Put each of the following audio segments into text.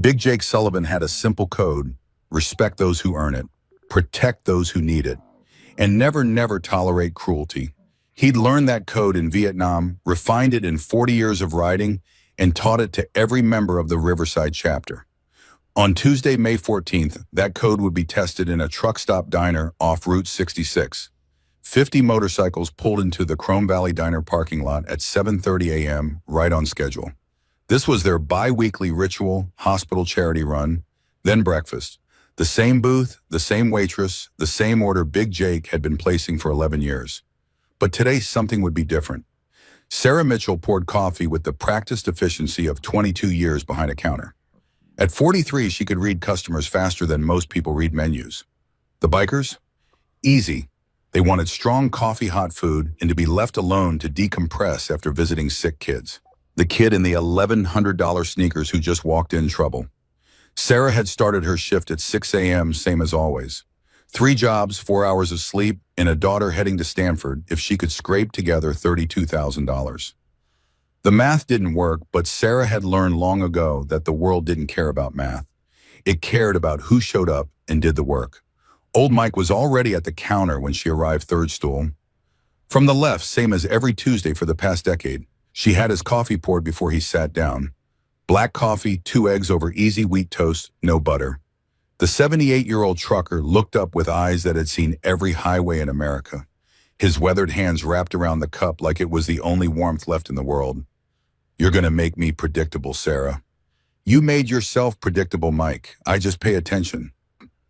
Big Jake Sullivan had a simple code: respect those who earn it, protect those who need it, and never tolerate cruelty. He'd learned that code in Vietnam, refined it in 40 years of riding, and taught it to every member of the Riverside chapter. On Tuesday, May 14th, that code would be tested in a truck stop diner off Route 66. 50 motorcycles pulled into the Chrome Valley Diner parking lot at 7:30 a.m., right on schedule. This was their bi-weekly ritual, hospital charity run, then breakfast. The same booth, the same waitress, the same order Big Jake had been placing for 11 years. But today, something would be different. Sarah Mitchell poured coffee with the practiced efficiency of 22 years behind a counter. At 43, she could read customers faster than most people read menus. The bikers? Easy. They wanted strong coffee, hot food, and to be left alone to decompress after visiting sick kids. The kid in the $1,100 sneakers who just walked in trouble. Sarah had started her shift at 6 a.m., same as always. 3 jobs, 4 hours of sleep, and a daughter heading to Stanford if she could scrape together $32,000. The math didn't work, but Sarah had learned long ago that the world didn't care about math. It cared about who showed up and did the work. Old Mike was already at the counter when she arrived, third stool. From the left, same as every Tuesday for the past decade, she had his coffee poured before he sat down. Black coffee, 2 eggs over easy wheat toast, no butter. The 78-year-old trucker looked up with eyes that had seen every highway in America. His weathered hands wrapped around the cup like it was the only warmth left in the world. "You're gonna make me predictable, Sarah." "You made yourself predictable, Mike. I just pay attention."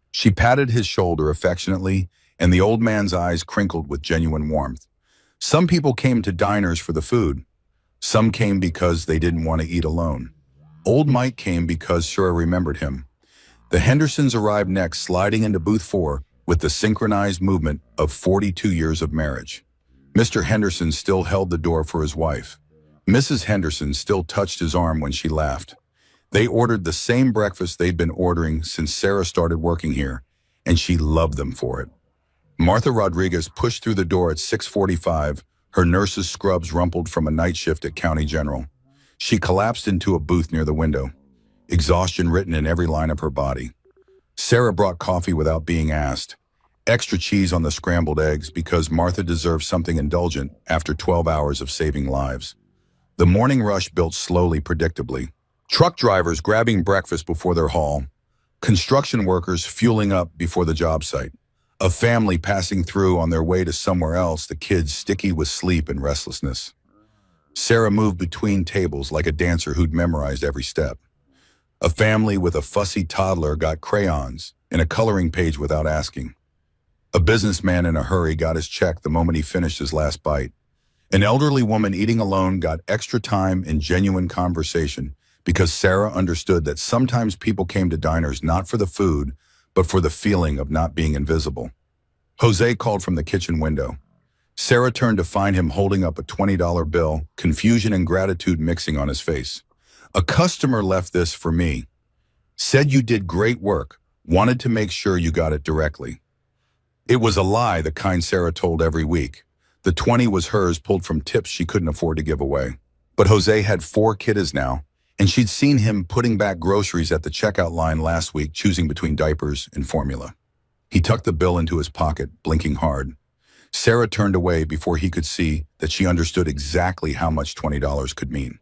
She patted his shoulder affectionately, and the old man's eyes crinkled with genuine warmth. Some people came to diners for the food. Some came because they didn't want to eat alone. Old Mike came because Sarah remembered him. The Hendersons arrived next, sliding into booth 4 with the synchronized movement of 42 years of marriage. Mr. Henderson still held the door for his wife. Mrs. Henderson still touched his arm when she laughed. They ordered the same breakfast they'd been ordering since Sarah started working here, and she loved them for it. Martha Rodriguez pushed through the door at 6:45, her nurse's scrubs rumpled from a night shift at County General. She collapsed into a booth near the window, exhaustion written in every line of her body. Sarah brought coffee without being asked. Extra cheese on the scrambled eggs because Martha deserved something indulgent after 12 hours of saving lives. The morning rush built slowly, predictably. Truck drivers grabbing breakfast before their haul. Construction workers fueling up before the job site. A family passing through on their way to somewhere else, the kids sticky with sleep and restlessness. Sarah moved between tables like a dancer who'd memorized every step. A family with a fussy toddler got crayons and a coloring page without asking. A businessman in a hurry got his check the moment he finished his last bite. An elderly woman eating alone got extra time and genuine conversation because Sarah understood that sometimes people came to diners not for the food, but for the feeling of not being invisible. Jose called from the kitchen window. Sarah turned to find him holding up a $20 bill, confusion and gratitude mixing on his face. "A customer left this for me. Said you did great work, wanted to make sure you got it directly." It was a lie, the kind Sarah told every week. The 20 was hers, pulled from tips she couldn't afford to give away. But Jose had 4 kiddos now, and she'd seen him putting back groceries at the checkout line last week, choosing between diapers and formula. He tucked the bill into his pocket, blinking hard. Sarah turned away before he could see that she understood exactly how much $20 could mean.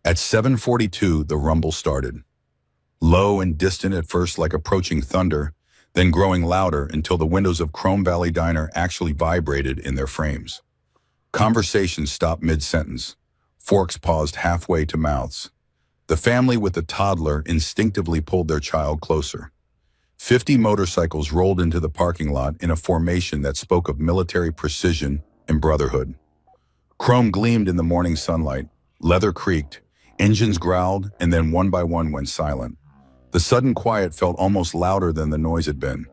At 7:42, the rumble started. Low and distant at first like approaching thunder, then growing louder until the windows of Chrome Valley Diner actually vibrated in their frames. Conversation stopped mid-sentence. Forks paused halfway to mouths. The family with the toddler instinctively pulled their child closer. 50 motorcycles rolled into the parking lot in a formation that spoke of military precision and brotherhood. Chrome gleamed in the morning sunlight, leather creaked, engines growled, and then one by one went silent. The sudden quiet felt almost louder than the noise had been.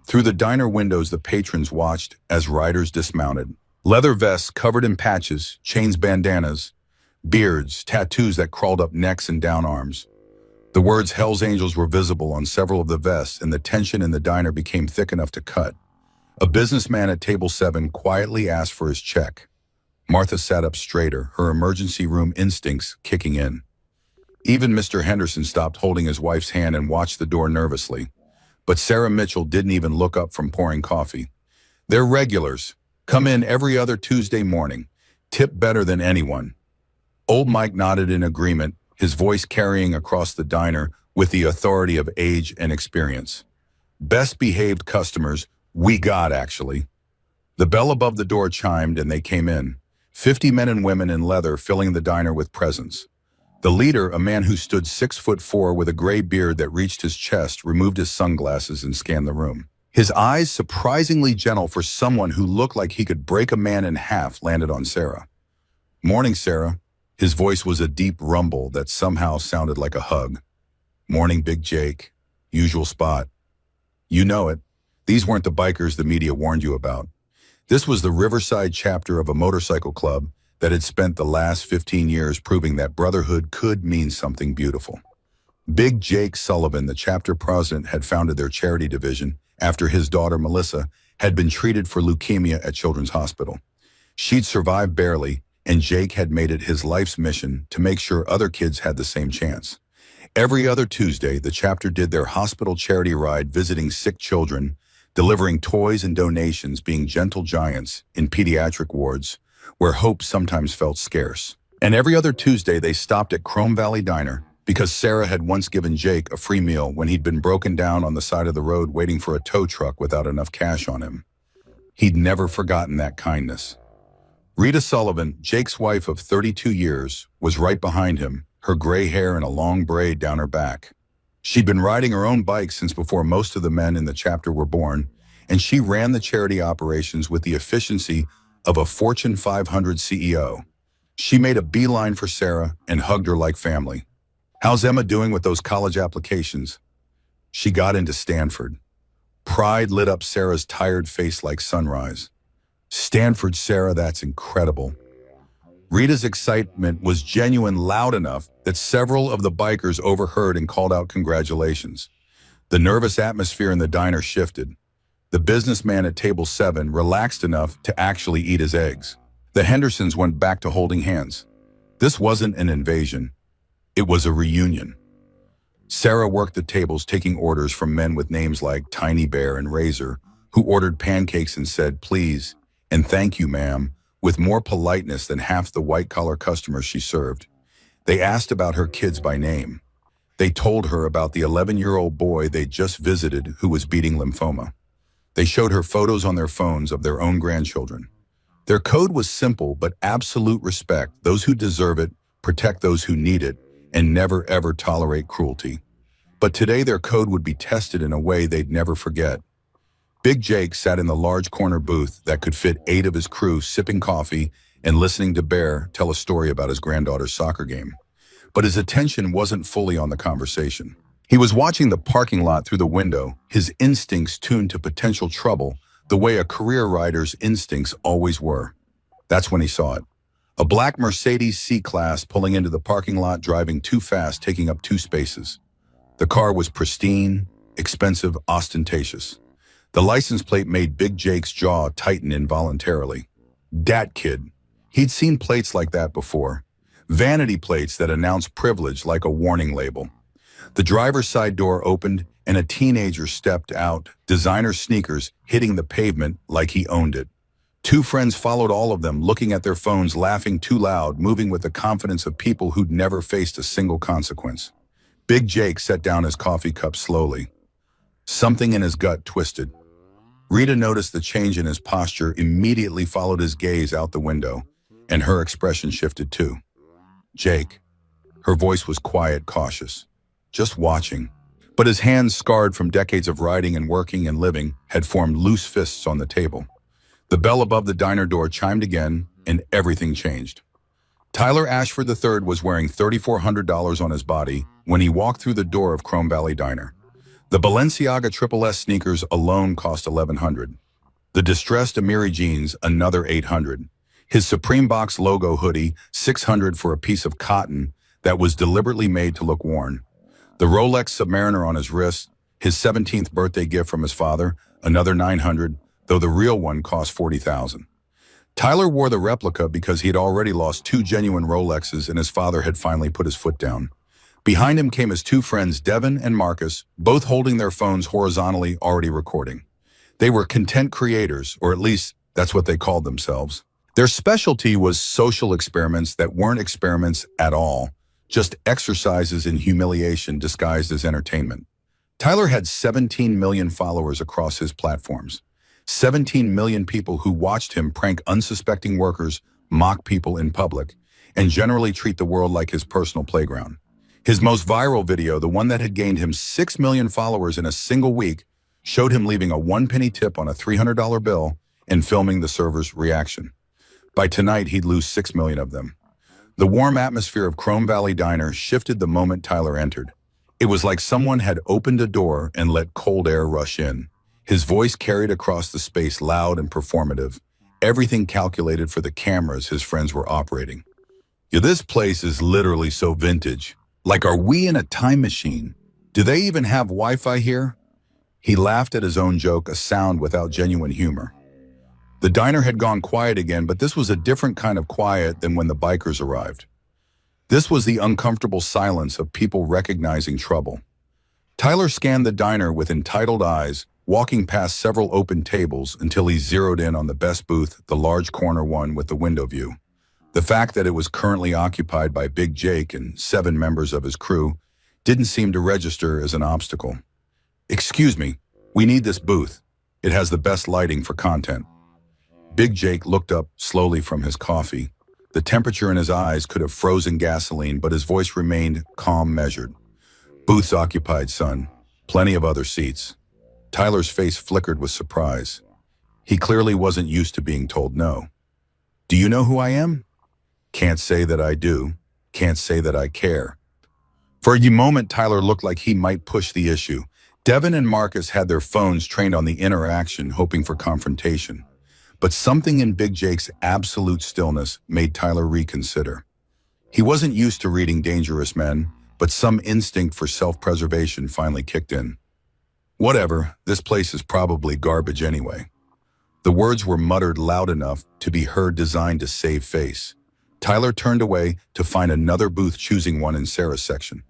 Through the diner windows, the patrons watched as riders dismounted. Leather vests covered in patches, chains, bandanas, beards, tattoos that crawled up necks and down arms. The words hellsangels were visible on several of the vests, and the tension in the diner became thick enough to cut. A businessman at table 7 quietly asked for his check. Martha sat up straighter, her emergency room instincts kicking in. Even Mr. Henderson stopped holding his wife's hand and watched the door nervously. But Sarah Mitchell didn't even look up from pouring coffee. They're regulars. Come in every other Tuesday morning. Tip better than anyone. Old Mike nodded in agreement, his voice carrying across the diner with the authority of age and experience. Best behaved customers we got, actually. The bell above the door chimed and they came in. 50 men and women in leather filling the diner with presents. The leader, a man who stood 6'4" with a gray beard that reached his chest, removed his sunglasses and scanned the room. His eyes, surprisingly gentle for someone who looked like he could break a man in half, landed on Sarah. Morning, Sarah. His voice was a deep rumble that somehow sounded like a hug. Morning, Big Jake. Usual spot. You know it. These weren't the bikers the media warned you about. This was the Riverside chapter of a motorcycle club that had spent the last 15 years proving that brotherhood could mean something beautiful. Big Jake Sullivan, the chapter president, had founded their charity division after his daughter Melissa had been treated for leukemia at Children's Hospital. She'd survived barely, and Jake had made it his life's mission to make sure other kids had the same chance. Every other Tuesday, the chapter did their hospital charity ride visiting sick children, delivering toys and donations, being gentle giants in pediatric wards, where hope sometimes felt scarce. And every other Tuesday, they stopped at Chrome Valley Diner because Sarah had once given Jake a free meal when he'd been broken down on the side of the road waiting for a tow truck without enough cash on him. He'd never forgotten that kindness. Rita Sullivan, Jake's wife of 32 years, was right behind him, her gray hair in a long braid down her back. She'd been riding her own bike since before most of the men in the chapter were born, and she ran the charity operations with the efficiency of a Fortune 500 CEO. She made a beeline for Sarah and hugged her like family. How's Emma doing with those college applications? She got into Stanford. Pride lit up Sarah's tired face like sunrise. Stanford, Sarah, that's incredible. Rita's excitement was genuine, loud enough that several of the bikers overheard and called out congratulations. The nervous atmosphere in the diner shifted. The businessman at table 7 relaxed enough to actually eat his eggs. The Hendersons went back to holding hands. This wasn't an invasion. It was a reunion. Sarah worked the tables, taking orders from men with names like Tiny Bear and Razor, who ordered pancakes and said, "Please," and "Thank you, ma'am," with more politeness than half the white-collar customers she served. They asked about her kids by name. They told her about the 11-year-old boy they'd just visited who was beating lymphoma. They showed her photos on their phones of their own grandchildren. Their code was simple but absolute: respect those who deserve it, protect those who need it, and never ever tolerate cruelty. But today their code would be tested in a way they'd never forget. Big Jake sat in the large corner booth that could fit 8 of his crew, sipping coffee and listening to Bear tell a story about his granddaughter's soccer game. But his attention wasn't fully on the conversation. He was watching the parking lot through the window, his instincts tuned to potential trouble, the way a career rider's instincts always were. That's when he saw it. A black Mercedes C-Class pulling into the parking lot, driving too fast, taking up 2 spaces. The car was pristine, expensive, ostentatious. The license plate made Big Jake's jaw tighten involuntarily. Dat kid. He'd seen plates like that before. Vanity plates that announced privilege like a warning label. The driver's side door opened and a teenager stepped out, designer sneakers hitting the pavement like he owned it. 2 friends followed, all of them looking at their phones, laughing too loud, moving with the confidence of people who'd never faced a single consequence. Big Jake set down his coffee cup slowly. Something in his gut twisted. Rita noticed the change in his posture, immediately followed his gaze out the window, and her expression shifted too. Jake. Her voice was quiet, cautious. Just watching. But his hands, scarred from decades of riding and working and living, had formed loose fists on the table. The bell above the diner door chimed again, and everything changed. Tyler Ashford III was wearing $3,400 on his body when he walked through the door of Chrome Valley Diner. The Balenciaga Triple S sneakers alone cost $1,100. The distressed Amiri jeans, another $800. His Supreme Box logo hoodie, $600 for a piece of cotton that was deliberately made to look worn. The Rolex Submariner on his wrist, his 17th birthday gift from his father, another $900, though the real one cost $40,000. Tyler wore the replica because he had already lost 2 genuine Rolexes and his father had finally put his foot down. Behind him came his two friends, Devin and Marcus, both holding their phones horizontally, already recording. They were content creators, or at least that's what they called themselves. Their specialty was social experiments that weren't experiments at all, just exercises in humiliation disguised as entertainment. Tyler had 17 million followers across his platforms. 17 million people who watched him prank unsuspecting workers, mock people in public, and generally treat the world like his personal playground. His most viral video, the one that had gained him 6 million followers in a single week, showed him leaving a 1-penny tip on a $300 bill and filming the server's reaction. By tonight, he'd lose 6 million of them. The warm atmosphere of Chrome Valley Diner shifted the moment Tyler entered. It was like someone had opened a door and let cold air rush in. His voice carried across the space, loud and performative, everything calculated for the cameras his friends were operating. Yeah, this place is literally so vintage. Like, are we in a time machine? Do they even have Wi-Fi here? He laughed at his own joke, a sound without genuine humor. The diner had gone quiet again, but this was a different kind of quiet than when the bikers arrived. This was the uncomfortable silence of people recognizing trouble. Tyler scanned the diner with entitled eyes, walking past several open tables until he zeroed in on the best booth, the large corner one with the window view. The fact that it was currently occupied by Big Jake and 7 members of his crew didn't seem to register as an obstacle. "Excuse me, we need this booth. It has the best lighting for content." Big Jake looked up slowly from his coffee. The temperature in his eyes could have frozen gasoline, but his voice remained calm, measured. "Booth's occupied, son. Plenty of other seats." Tyler's face flickered with surprise. He clearly wasn't used to being told no. "Do you know who I am?" "Can't say that I do. Can't say that I care." For a moment, Tyler looked like he might push the issue. Devin and Marcus had their phones trained on the interaction, hoping for confrontation. But something in Big Jake's absolute stillness made Tyler reconsider. He wasn't used to reading dangerous men, but some instinct for self-preservation finally kicked in. "Whatever, this place is probably garbage anyway." The words were muttered loud enough to be heard, designed to save face. Tyler turned away to find another booth, choosing one in Sarah's section.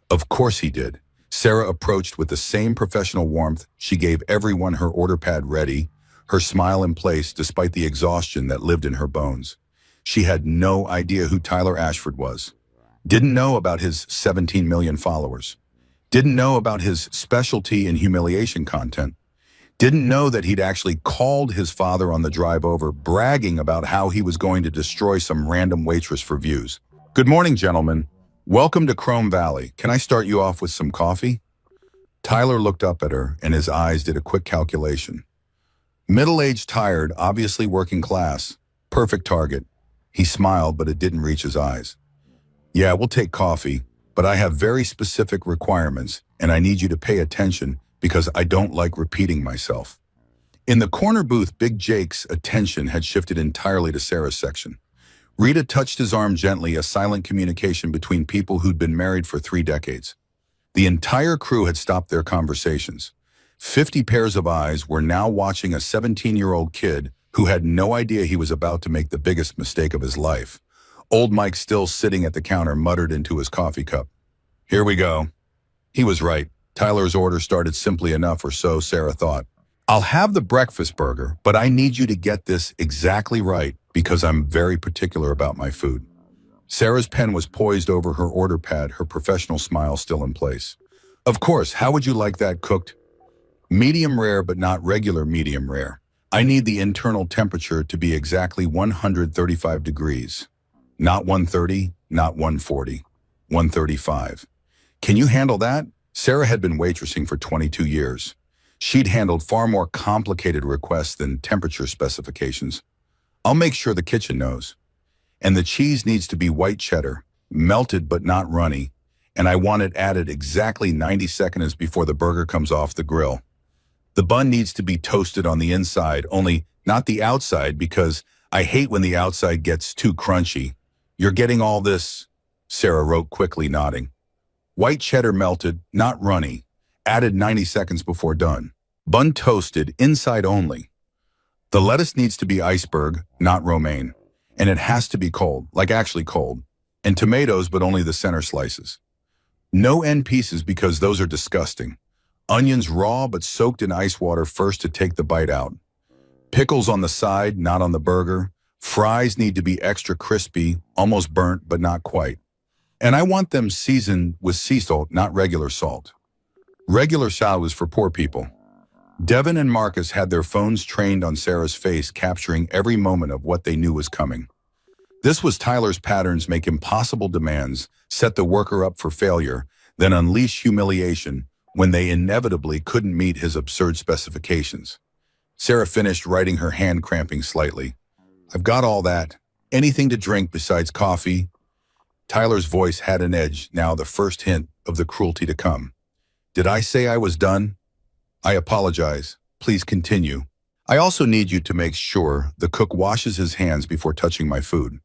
Of course he did. Sarah approached with the same professional warmth. She gave everyone her order pad ready, her smile in place despite the exhaustion that lived in her bones. She had no idea who Tyler Ashford was. Didn't know about his 17 million followers. Didn't know about his specialty in humiliation content. Didn't know that he'd actually called his father on the drive over, bragging about how he was going to destroy some random waitress for views. "Good morning, gentlemen. Welcome to Chrome Valley. Can I start you off with some coffee?" Tyler looked up at her, and his eyes did a quick calculation. Middle-aged, tired, obviously working class. Perfect target. He smiled, but it didn't reach his eyes. "Yeah, we'll take coffee, but I have very specific requirements, and I need you to pay attention because I don't like repeating myself." In the corner booth, Big Jake's attention had shifted entirely to Sarah's section. Rita touched his arm gently, a silent communication between people who'd been married for 3 decades. The entire crew had stopped their conversations. 50 pairs of eyes were now watching a 17-year-old kid who had no idea he was about to make the biggest mistake of his life. Old Mike, still sitting at the counter, muttered into his coffee cup, "Here we go." He was right. Tyler's order started simply enough, or so Sarah thought. "I'll have the breakfast burger, but I need you to get this exactly right because I'm very particular about my food." Sarah's pen was poised over her order pad, her professional smile still in place. "Of course, how would you like that cooked?" "Medium rare, but not regular medium rare. I need the internal temperature to be exactly 135 degrees. Not 130, not 140, 135. Can you handle that?" Sarah had been waitressing for 22 years. She'd handled far more complicated requests than temperature specifications. "I'll make sure the kitchen knows. And the cheese needs to be white cheddar, melted but not runny, and I want it added exactly 90 seconds before the burger comes off the grill. The bun needs to be toasted on the inside, only not the outside, because I hate when the outside gets too crunchy. You're getting all this?" Sarah wrote quickly, nodding. "White cheddar melted, not runny, added 90 seconds before done. Bun toasted, inside only. The lettuce needs to be iceberg, not romaine. And it has to be cold, like actually cold. And tomatoes, but only the center slices. No end pieces because those are disgusting. Onions raw but soaked in ice water first to take the bite out. Pickles on the side, not on the burger. Fries need to be extra crispy, almost burnt but not quite. And I want them seasoned with sea salt, not regular salt. Regular salt was for poor people. Devin and Marcus had their phones trained on Sarah's face, capturing every moment of what they knew was coming. This was Tyler's patterns: make impossible demands, set the worker up for failure, then unleash humiliation when they inevitably couldn't meet his absurd specifications. Sarah finished writing, her hand cramping slightly. I've got all that. Anything to drink besides coffee? Tyler's voice had an edge, now the first hint of the cruelty to come. Did I say I was done? I apologize. Please continue. I also need you to make sure the cook washes his hands before touching my food.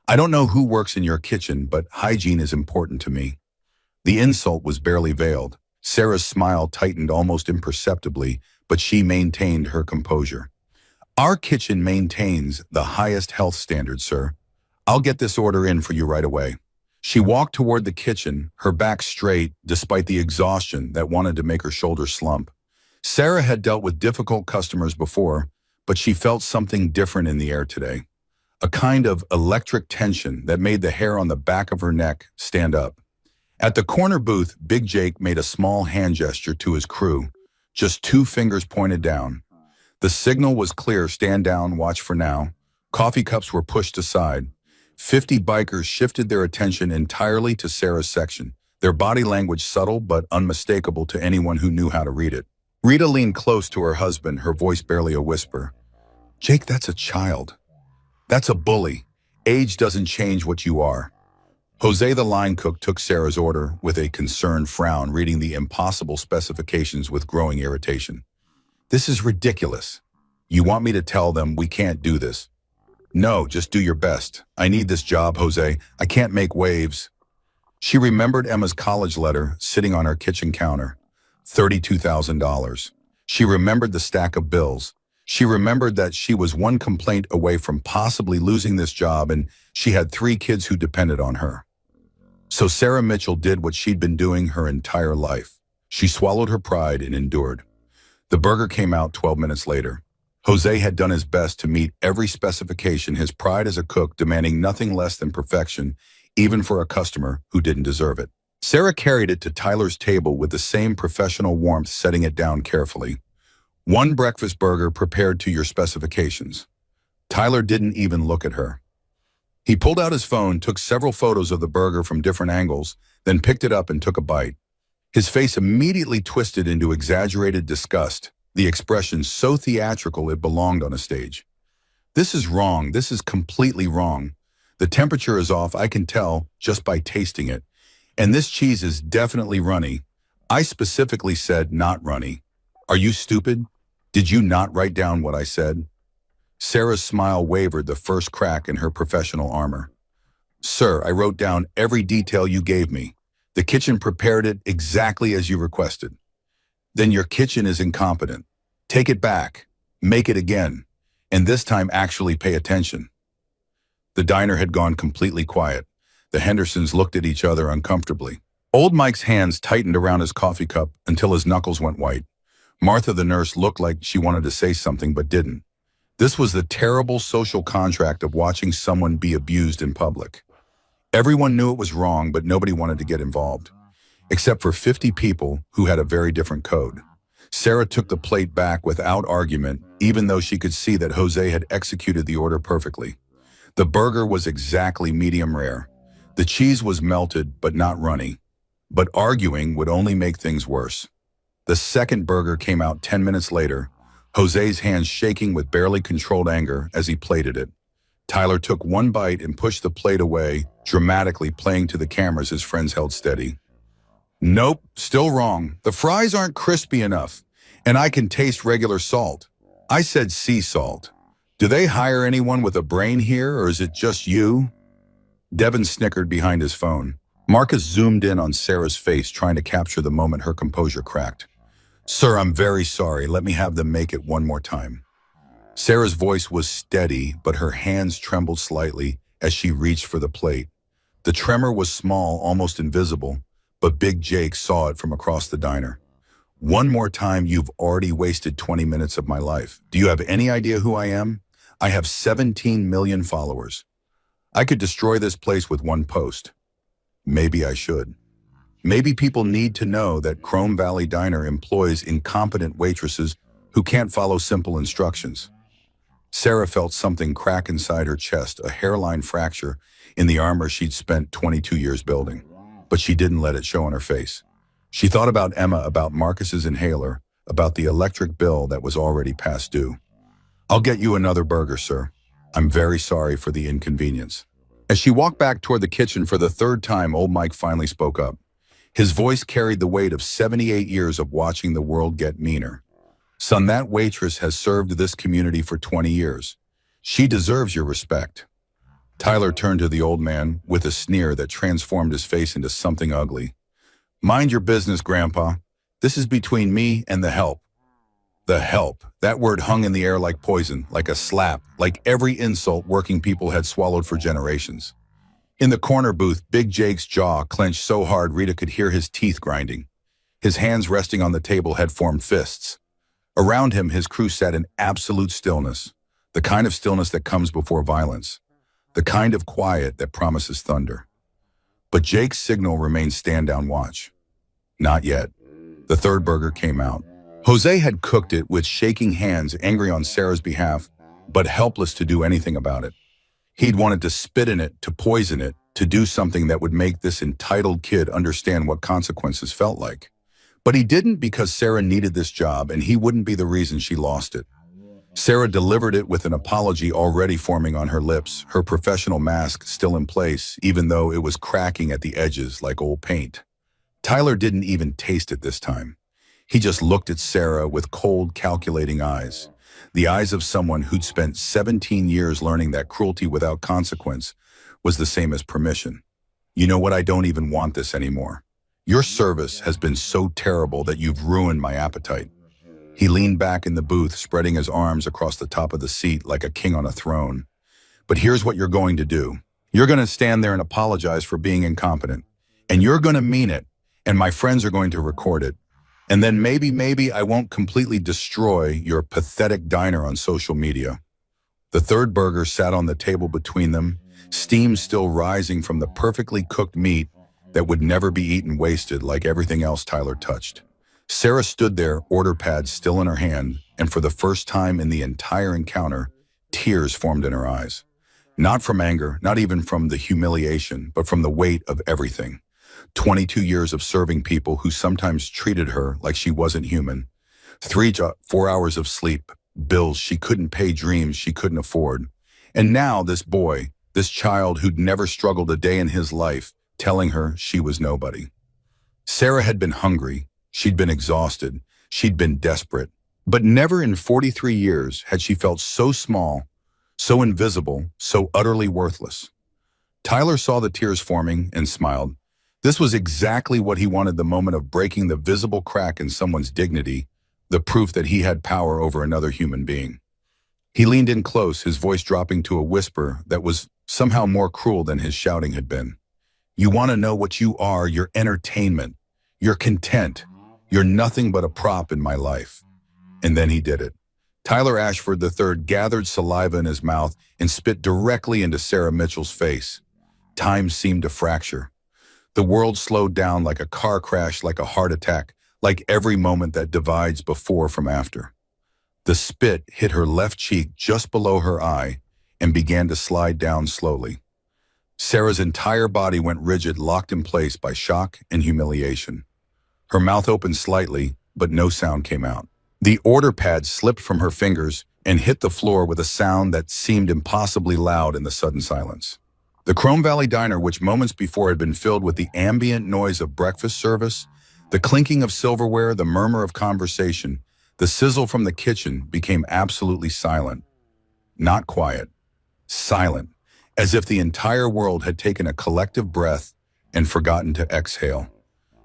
I don't know who works in your kitchen, but hygiene is important to me. The insult was barely veiled. Sarah's smile tightened almost imperceptibly, but she maintained her composure. Our kitchen maintains the highest health standards, sir. I'll get this order in for you right away. She walked toward the kitchen, her back straight despite the exhaustion that wanted to make her shoulders slump. Sarah had dealt with difficult customers before, but she felt something different in the air today. A kind of electric tension that made the hair on the back of her neck stand up. At the corner booth, Big Jake made a small hand gesture to his crew, just 2 fingers pointed down. The signal was clear: stand down, watch for now. Coffee cups were pushed aside. 50 bikers shifted their attention entirely to Sarah's section, their body language subtle but unmistakable to anyone who knew how to read it. Rita leaned close to her husband, her voice barely a whisper. Jake, that's a child. That's a bully. Age doesn't change what you are. Jose, the line cook, took Sarah's order with a concerned frown, reading the impossible specifications with growing irritation. This is ridiculous. You want me to tell them we can't do this? No, just do your best. I need this job, Jose. I can't make waves. She remembered Emma's college letter sitting on her kitchen counter. $32,000. She remembered the stack of bills. She remembered that she was one complaint away from possibly losing this job, and she had 3 kids who depended on her. So Sarah Mitchell did what she'd been doing her entire life. She swallowed her pride and endured. The burger came out 12 minutes later. Jose had done his best to meet every specification, his pride as a cook demanding nothing less than perfection, even for a customer who didn't deserve it. Sarah carried it to Tyler's table with the same professional warmth, setting it down carefully. 1 breakfast burger prepared to your specifications. Tyler didn't even look at her. He pulled out his phone, took several photos of the burger from different angles, then picked it up and took a bite. His face immediately twisted into exaggerated disgust, the expression so theatrical it belonged on a stage. This is wrong. This is completely wrong. The temperature is off, I can tell just by tasting it. And this cheese is definitely runny. I specifically said not runny. Are you stupid? Did you not write down what I said? Sarah's smile wavered, the first crack in her professional armor. Sir, I wrote down every detail you gave me. The kitchen prepared it exactly as you requested. Then your kitchen is incompetent. Take it back. Make it again. And this time actually pay attention. The diner had gone completely quiet. The Hendersons looked at each other uncomfortably. Old Mike's hands tightened around his coffee cup until his knuckles went white. Martha, the nurse, looked like she wanted to say something but didn't. This was the terrible social contract of watching someone be abused in public. Everyone knew it was wrong, but nobody wanted to get involved. Except for 50 people who had a very different code. Sarah took the plate back without argument, even though she could see that Jose had executed the order perfectly. The burger was exactly medium rare. The cheese was melted, but not runny. But arguing would only make things worse. The second burger came out 10 minutes later, Jose's hands shaking with barely controlled anger as he plated it. Tyler took 1 bite and pushed the plate away, dramatically playing to the cameras his friends held steady. Nope, still wrong. The fries aren't crispy enough, and I can taste regular salt. I said sea salt. Do they hire anyone with a brain here, or is it just you? Devin snickered behind his phone. Marcus zoomed in on Sarah's face, trying to capture the moment her composure cracked. Sir, I'm very sorry. Let me have them make it one more time. Sarah's voice was steady, but her hands trembled slightly as she reached for the plate. The tremor was small, almost invisible, but Big Jake saw it from across the diner. "One more time, you've already wasted 20 minutes of my life. Do you have any idea who I am? I have 17 million followers. I could destroy this place with one post. Maybe I should. Maybe people need to know that Chrome Valley Diner employs incompetent waitresses who can't follow simple instructions." Sarah felt something crack inside her chest, a hairline fracture in the armor she'd spent 22 years building. But she didn't let it show on her face. She thought about Emma, about Marcus's inhaler, about the electric bill that was already past due. "I'll get you another burger, sir. I'm very sorry for the inconvenience." As she walked back toward the kitchen for the third time, old Mike finally spoke up. His voice carried the weight of 78 years of watching the world get meaner. "Son, that waitress has served this community for 20 years. She deserves your respect." Tyler turned to the old man with a sneer that transformed his face into something ugly. "Mind your business, Grandpa. This is between me and the help." The help. That word hung in the air like poison, like a slap, like every insult working people had swallowed for generations. In the corner booth, Big Jake's jaw clenched so hard Rita could hear his teeth grinding. His hands resting on the table had formed fists. Around him, his crew sat in absolute stillness, the kind of stillness that comes before violence, the kind of quiet that promises thunder. But Jake's signal remained stand down watch. Not yet. The third burger came out. Jose had cooked it with shaking hands, angry on Sarah's behalf, but helpless to do anything about it. He'd wanted to spit in it, to poison it, to do something that would make this entitled kid understand what consequences felt like. But he didn't, because Sarah needed this job and he wouldn't be the reason she lost it. Sarah delivered it with an apology already forming on her lips, her professional mask still in place, even though it was cracking at the edges like old paint. Tyler didn't even taste it this time. He just looked at Sarah with cold, calculating eyes. The eyes of someone who'd spent 17 years learning that cruelty without consequence was the same as permission. "You know what, I don't even want this anymore. Your service has been so terrible that you've ruined my appetite." He leaned back in the booth, spreading his arms across the top of the seat like a king on a throne. "But here's what you're going to do. You're going to stand there and apologize for being incompetent. And you're going to mean it. And my friends are going to record it. And then maybe I won't completely destroy your pathetic diner on social media." The third burger sat on the table between them, steam still rising from the perfectly cooked meat that would never be eaten wasted like everything else Tyler touched. Sarah stood there, order pad still in her hand, and for the first time in the entire encounter, tears formed in her eyes. Not from anger, not even from the humiliation, but from the weight of everything. 22 years of serving people who sometimes treated her like she wasn't human. 4 hours of sleep, bills she couldn't pay, dreams she couldn't afford. And now this boy, this child who'd never struggled a day in his life, telling her she was nobody. Sarah had been hungry, she'd been exhausted, she'd been desperate, but never in 43 years had she felt so small, so invisible, so utterly worthless. Tyler saw the tears forming and smiled. This was exactly what he wanted, the moment of breaking the visible crack in someone's dignity, the proof that he had power over another human being. He leaned in close, his voice dropping to a whisper that was somehow more cruel than his shouting had been. "You want to know what you are? You're entertainment. You're content. You're nothing but a prop in my life." And then he did it. Tyler Ashford III gathered saliva in his mouth and spit directly into Sarah Mitchell's face. Time seemed to fracture. The world slowed down like a car crash, like a heart attack, like every moment that divides before from after. The spit hit her left cheek just below her eye and began to slide down slowly. Sarah's entire body went rigid, locked in place by shock and humiliation. Her mouth opened slightly, but no sound came out. The order pad slipped from her fingers and hit the floor with a sound that seemed impossibly loud in the sudden silence. The Chrome Valley Diner, which moments before had been filled with the ambient noise of breakfast service, the clinking of silverware, the murmur of conversation, the sizzle from the kitchen, became absolutely silent. Not quiet, silent, as if the entire world had taken a collective breath and forgotten to exhale.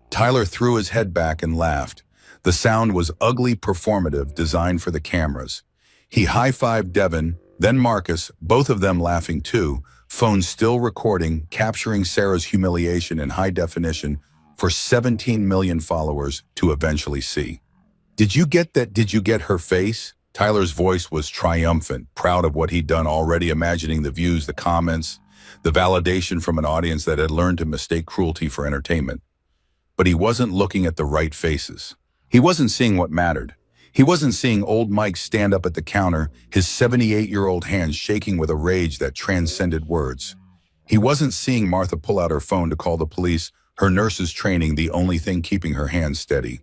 Tyler threw his head back and laughed. The sound was ugly, performative, designed for the cameras. He high-fived Devin, then Marcus, both of them laughing too, phone still recording, capturing Sarah's humiliation in high definition for 17 million followers to eventually see. Did you get that? Did you get her face? Tyler's voice was triumphant, proud of what he'd done already, imagining the views, the comments, the validation from an audience that had learned to mistake cruelty for entertainment. But he wasn't looking at the right faces. He wasn't seeing what mattered. He wasn't seeing old Mike stand up at the counter, his 78-year-old hands shaking with a rage that transcended words. He wasn't seeing Martha pull out her phone to call the police, her nurse's training the only thing keeping her hands steady.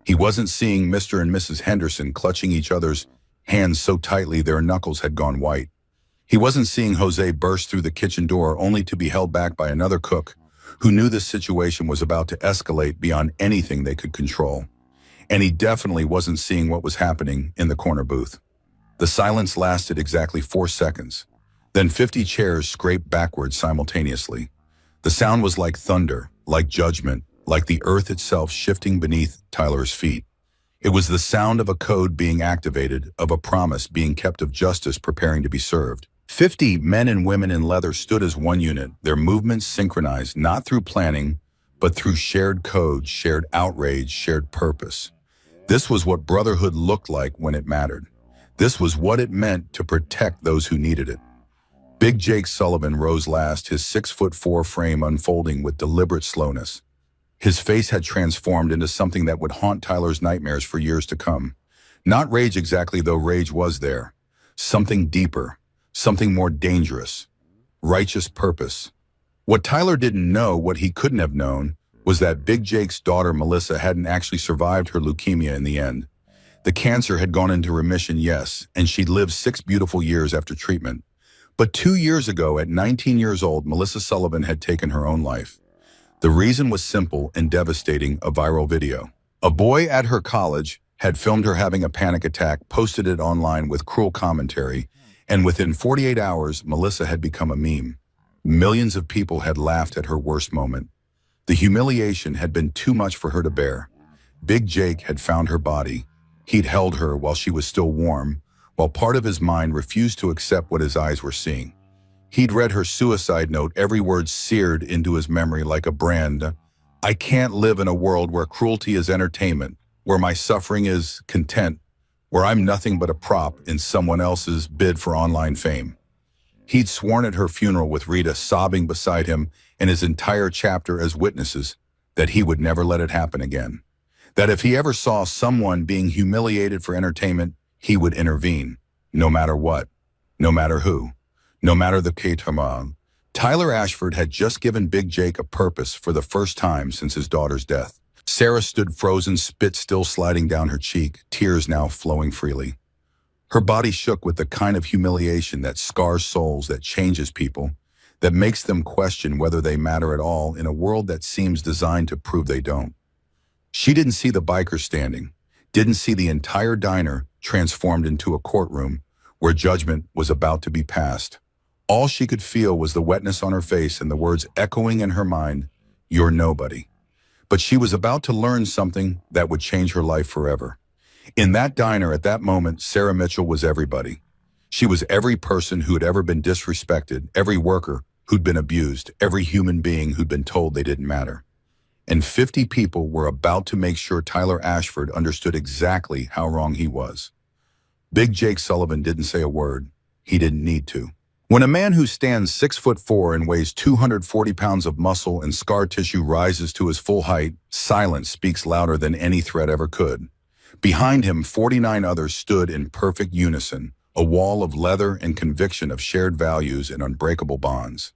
He wasn't seeing Mr. and Mrs. Henderson clutching each other's hands so tightly their knuckles had gone white. He wasn't seeing Jose burst through the kitchen door only to be held back by another cook who knew this situation was about to escalate beyond anything they could control. And he definitely wasn't seeing what was happening in the corner booth. The silence lasted exactly 4 seconds. Then 50 chairs scraped backwards simultaneously. The sound was like thunder, like judgment, like the earth itself shifting beneath Tyler's feet. It was the sound of a code being activated, of a promise being kept, of justice preparing to be served. 50 men and women in leather stood as one unit, their movements synchronized not through planning, but through shared code, shared outrage, shared purpose. This was what brotherhood looked like when it mattered. This was what it meant to protect those who needed it. Big Jake Sullivan rose last, his 6'4" frame unfolding with deliberate slowness. His face had transformed into something that would haunt Tyler's nightmares for years to come. Not rage exactly, though rage was there. Something deeper, something more dangerous. Righteous purpose. What Tyler didn't know, what he couldn't have known, was that Big Jake's daughter Melissa hadn't actually survived her leukemia in the end. The cancer had gone into remission, yes, and she'd lived 6 beautiful years after treatment. But 2 years ago, at 19 years old, Melissa Sullivan had taken her own life. The reason was simple and devastating: a viral video. A boy at her college had filmed her having a panic attack, posted it online with cruel commentary, and within 48 hours, Melissa had become a meme. Millions of people had laughed at her worst moment. The humiliation had been too much for her to bear. Big Jake had found her body. He'd held her while she was still warm, while part of his mind refused to accept what his eyes were seeing. He'd read her suicide note, every word seared into his memory like a brand. I can't live in a world where cruelty is entertainment, where my suffering is content, where I'm nothing but a prop in someone else's bid for online fame. He'd sworn at her funeral with Rita sobbing beside him and his entire chapter as witnesses that he would never let it happen again. That if he ever saw someone being humiliated for entertainment, he would intervene, no matter what, no matter who, no matter the K-Taman. Tyler Ashford had just given Big Jake a purpose for the first time since his daughter's death. Sarah stood frozen, spit still sliding down her cheek, tears now flowing freely. Her body shook with the kind of humiliation that scars souls, that changes people, that makes them question whether they matter at all in a world that seems designed to prove they don't. She didn't see the biker standing, didn't see the entire diner transformed into a courtroom where judgment was about to be passed. All she could feel was the wetness on her face and the words echoing in her mind, "You're nobody." But she was about to learn something that would change her life forever. In that diner at that moment, Sarah Mitchell was everybody. She was every person who had ever been disrespected, every worker who'd been abused, every human being who'd been told they didn't matter. And 50 people were about to make sure Tyler Ashford understood exactly how wrong he was. Big Jake Sullivan didn't say a word. He didn't need to. When a man who stands 6'4" and weighs 240 pounds of muscle and scar tissue rises to his full height, silence speaks louder than any threat ever could. Behind him, 49 others stood in perfect unison, a wall of leather and conviction of shared values and unbreakable bonds.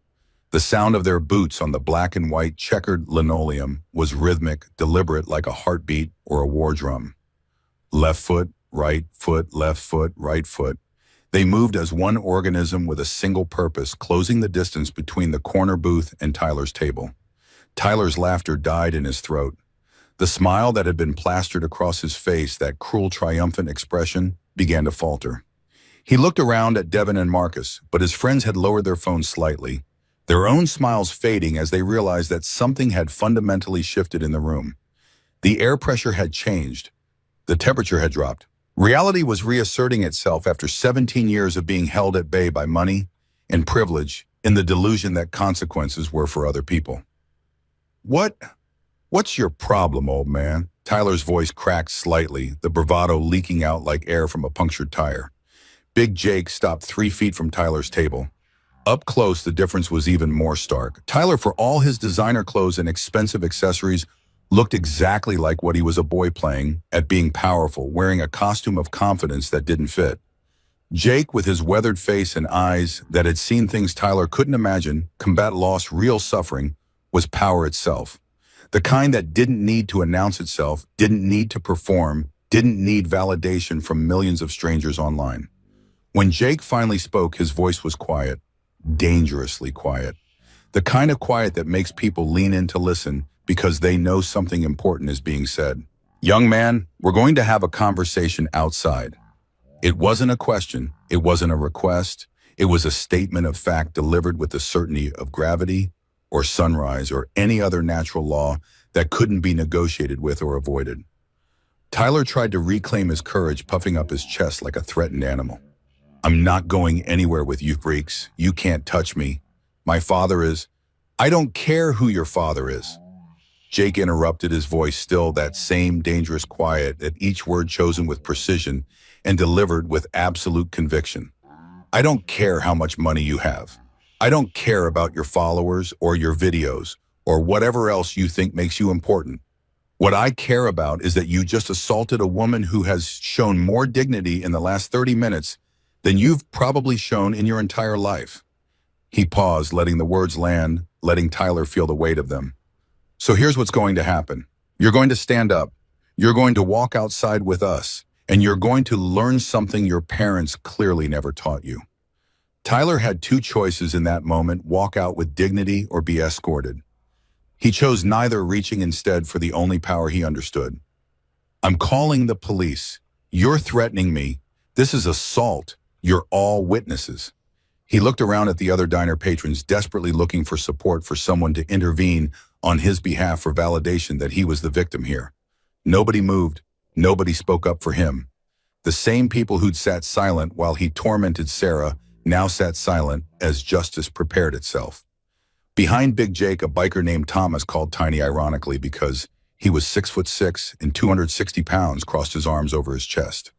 The sound of their boots on the black and white checkered linoleum was rhythmic, deliberate, like a heartbeat or a war drum. Left foot, right foot, left foot, right foot. They moved as one organism with a single purpose, closing the distance between the corner booth and Tyler's table. Tyler's laughter died in his throat. The smile that had been plastered across his face, that cruel, triumphant expression, began to falter. He looked around at Devin and Marcus, but his friends had lowered their phones slightly, their own smiles fading as they realized that something had fundamentally shifted in the room. The air pressure had changed. The temperature had dropped. Reality was reasserting itself after 17 years of being held at bay by money and privilege in the delusion that consequences were for other people. What? "What's your problem, old man?" Tyler's voice cracked slightly, the bravado leaking out like air from a punctured tire. Big Jake stopped 3 feet from Tyler's table. Up close, the difference was even more stark. Tyler, for all his designer clothes and expensive accessories, looked exactly like what he was a boy playing at being powerful, wearing a costume of confidence that didn't fit. Jake, with his weathered face and eyes that had seen things Tyler couldn't imagine, combat loss, real suffering, was power itself. The kind that didn't need to announce itself, didn't need to perform, didn't need validation from millions of strangers online. When Jake finally spoke, his voice was quiet, dangerously quiet. The kind of quiet that makes people lean in to listen because they know something important is being said. "Young man, we're going to have a conversation outside." It wasn't a question, it wasn't a request, it was a statement of fact delivered with the certainty of gravity or sunrise or any other natural law that couldn't be negotiated with or avoided. Tyler tried to reclaim his courage, puffing up his chest like a threatened animal. "I'm not going anywhere with you freaks. You can't touch me. My father is—" "I don't care who your father is." Jake interrupted, his voice still that same dangerous quiet, at each word chosen with precision and delivered with absolute conviction. "I don't care how much money you have. I don't care about your followers or your videos or whatever else you think makes you important. What I care about is that you just assaulted a woman who has shown more dignity in the last 30 minutes than you've probably shown in your entire life." He paused, letting the words land, letting Tyler feel the weight of them. "So here's what's going to happen. You're going to stand up. You're going to walk outside with us, and you're going to learn something your parents clearly never taught you." Tyler had two choices in that moment: walk out with dignity or be escorted. He chose neither, reaching instead for the only power he understood. "I'm calling the police. You're threatening me. This is assault. You're all witnesses." He looked around at the other diner patrons, desperately looking for support, for someone to intervene on his behalf, for validation that he was the victim here. Nobody moved. Nobody spoke up for him. The same people who'd sat silent while he tormented Sarah now sat silent as justice prepared itself. Behind Big Jake, a biker named Thomas, called Tiny ironically because he was 6'6" and 260 pounds, crossed his arms over his chest.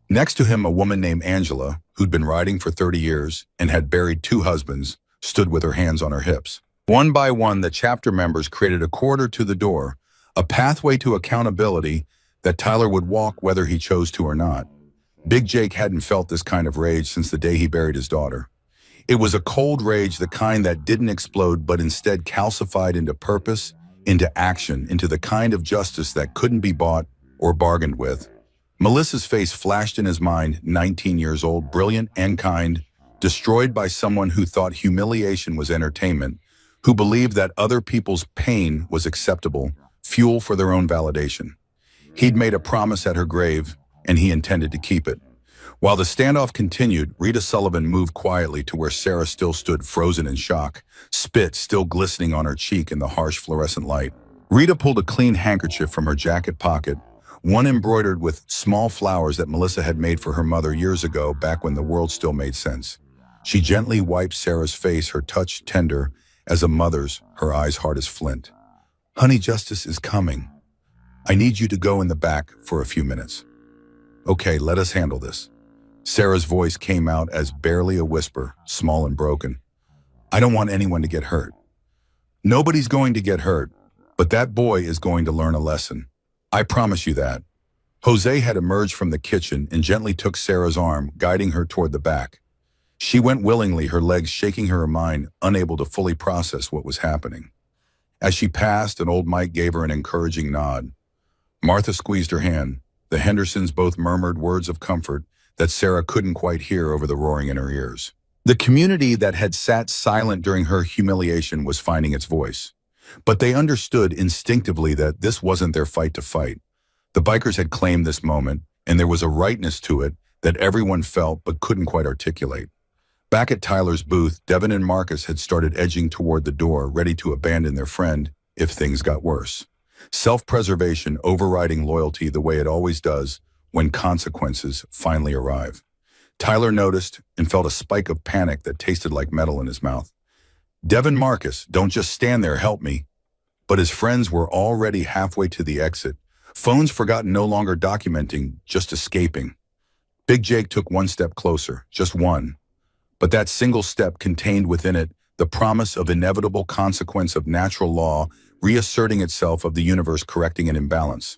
Next to him, a woman named Angela, who'd been riding for 30 years and had buried 2 husbands, stood with her hands on her hips. One by one, the chapter members created a corridor to the door, a pathway to accountability that Tyler would walk whether he chose to or not. Big Jake hadn't felt this kind of rage since the day he buried his daughter. It was a cold rage, the kind that didn't explode but instead calcified into purpose, into action, into the kind of justice that couldn't be bought or bargained with. Melissa's face flashed in his mind, 19 years old, brilliant and kind, destroyed by someone who thought humiliation was entertainment, who believed that other people's pain was acceptable, fuel for their own validation. He'd made a promise at her grave, and he intended to keep it. While the standoff continued, Rita Sullivan moved quietly to where Sarah still stood, frozen in shock, spit still glistening on her cheek in the harsh fluorescent light. Rita pulled a clean handkerchief from her jacket pocket, one embroidered with small flowers that Melissa had made for her mother years ago, back when the world still made sense. She gently wiped Sarah's face, her touch tender as a mother's, her eyes hard as flint. "Honey, justice is coming. I need you to go in the back for a few minutes." "Okay, let us handle this." Sarah's voice came out as barely a whisper, small and broken. "I don't want anyone to get hurt." "Nobody's going to get hurt, but that boy is going to learn a lesson. I promise you that." Jose had emerged from the kitchen and gently took Sarah's arm, guiding her toward the back. She went willingly, her legs shaking her mind, unable to fully process what was happening. As she passed, an old Mike gave her an encouraging nod. Martha squeezed her hand. The Hendersons both murmured words of comfort that Sarah couldn't quite hear over the roaring in her ears. The community that had sat silent during her humiliation was finding its voice. But they understood instinctively that this wasn't their fight to fight. The bikers had claimed this moment, and there was a rightness to it that everyone felt but couldn't quite articulate. Back at Tyler's booth, Devin and Marcus had started edging toward the door, ready to abandon their friend if things got worse. Self-preservation overriding loyalty the way it always does when consequences finally arrive. Tyler noticed and felt a spike of panic that tasted like metal in his mouth. "Devin, Marcus, don't just stand there, help me." But his friends were already halfway to the exit, phones forgotten, no longer documenting, just escaping. Big Jake took one step closer, just one. But that single step contained within it the promise of inevitable consequence of natural law reasserting itself, of the universe correcting an imbalance.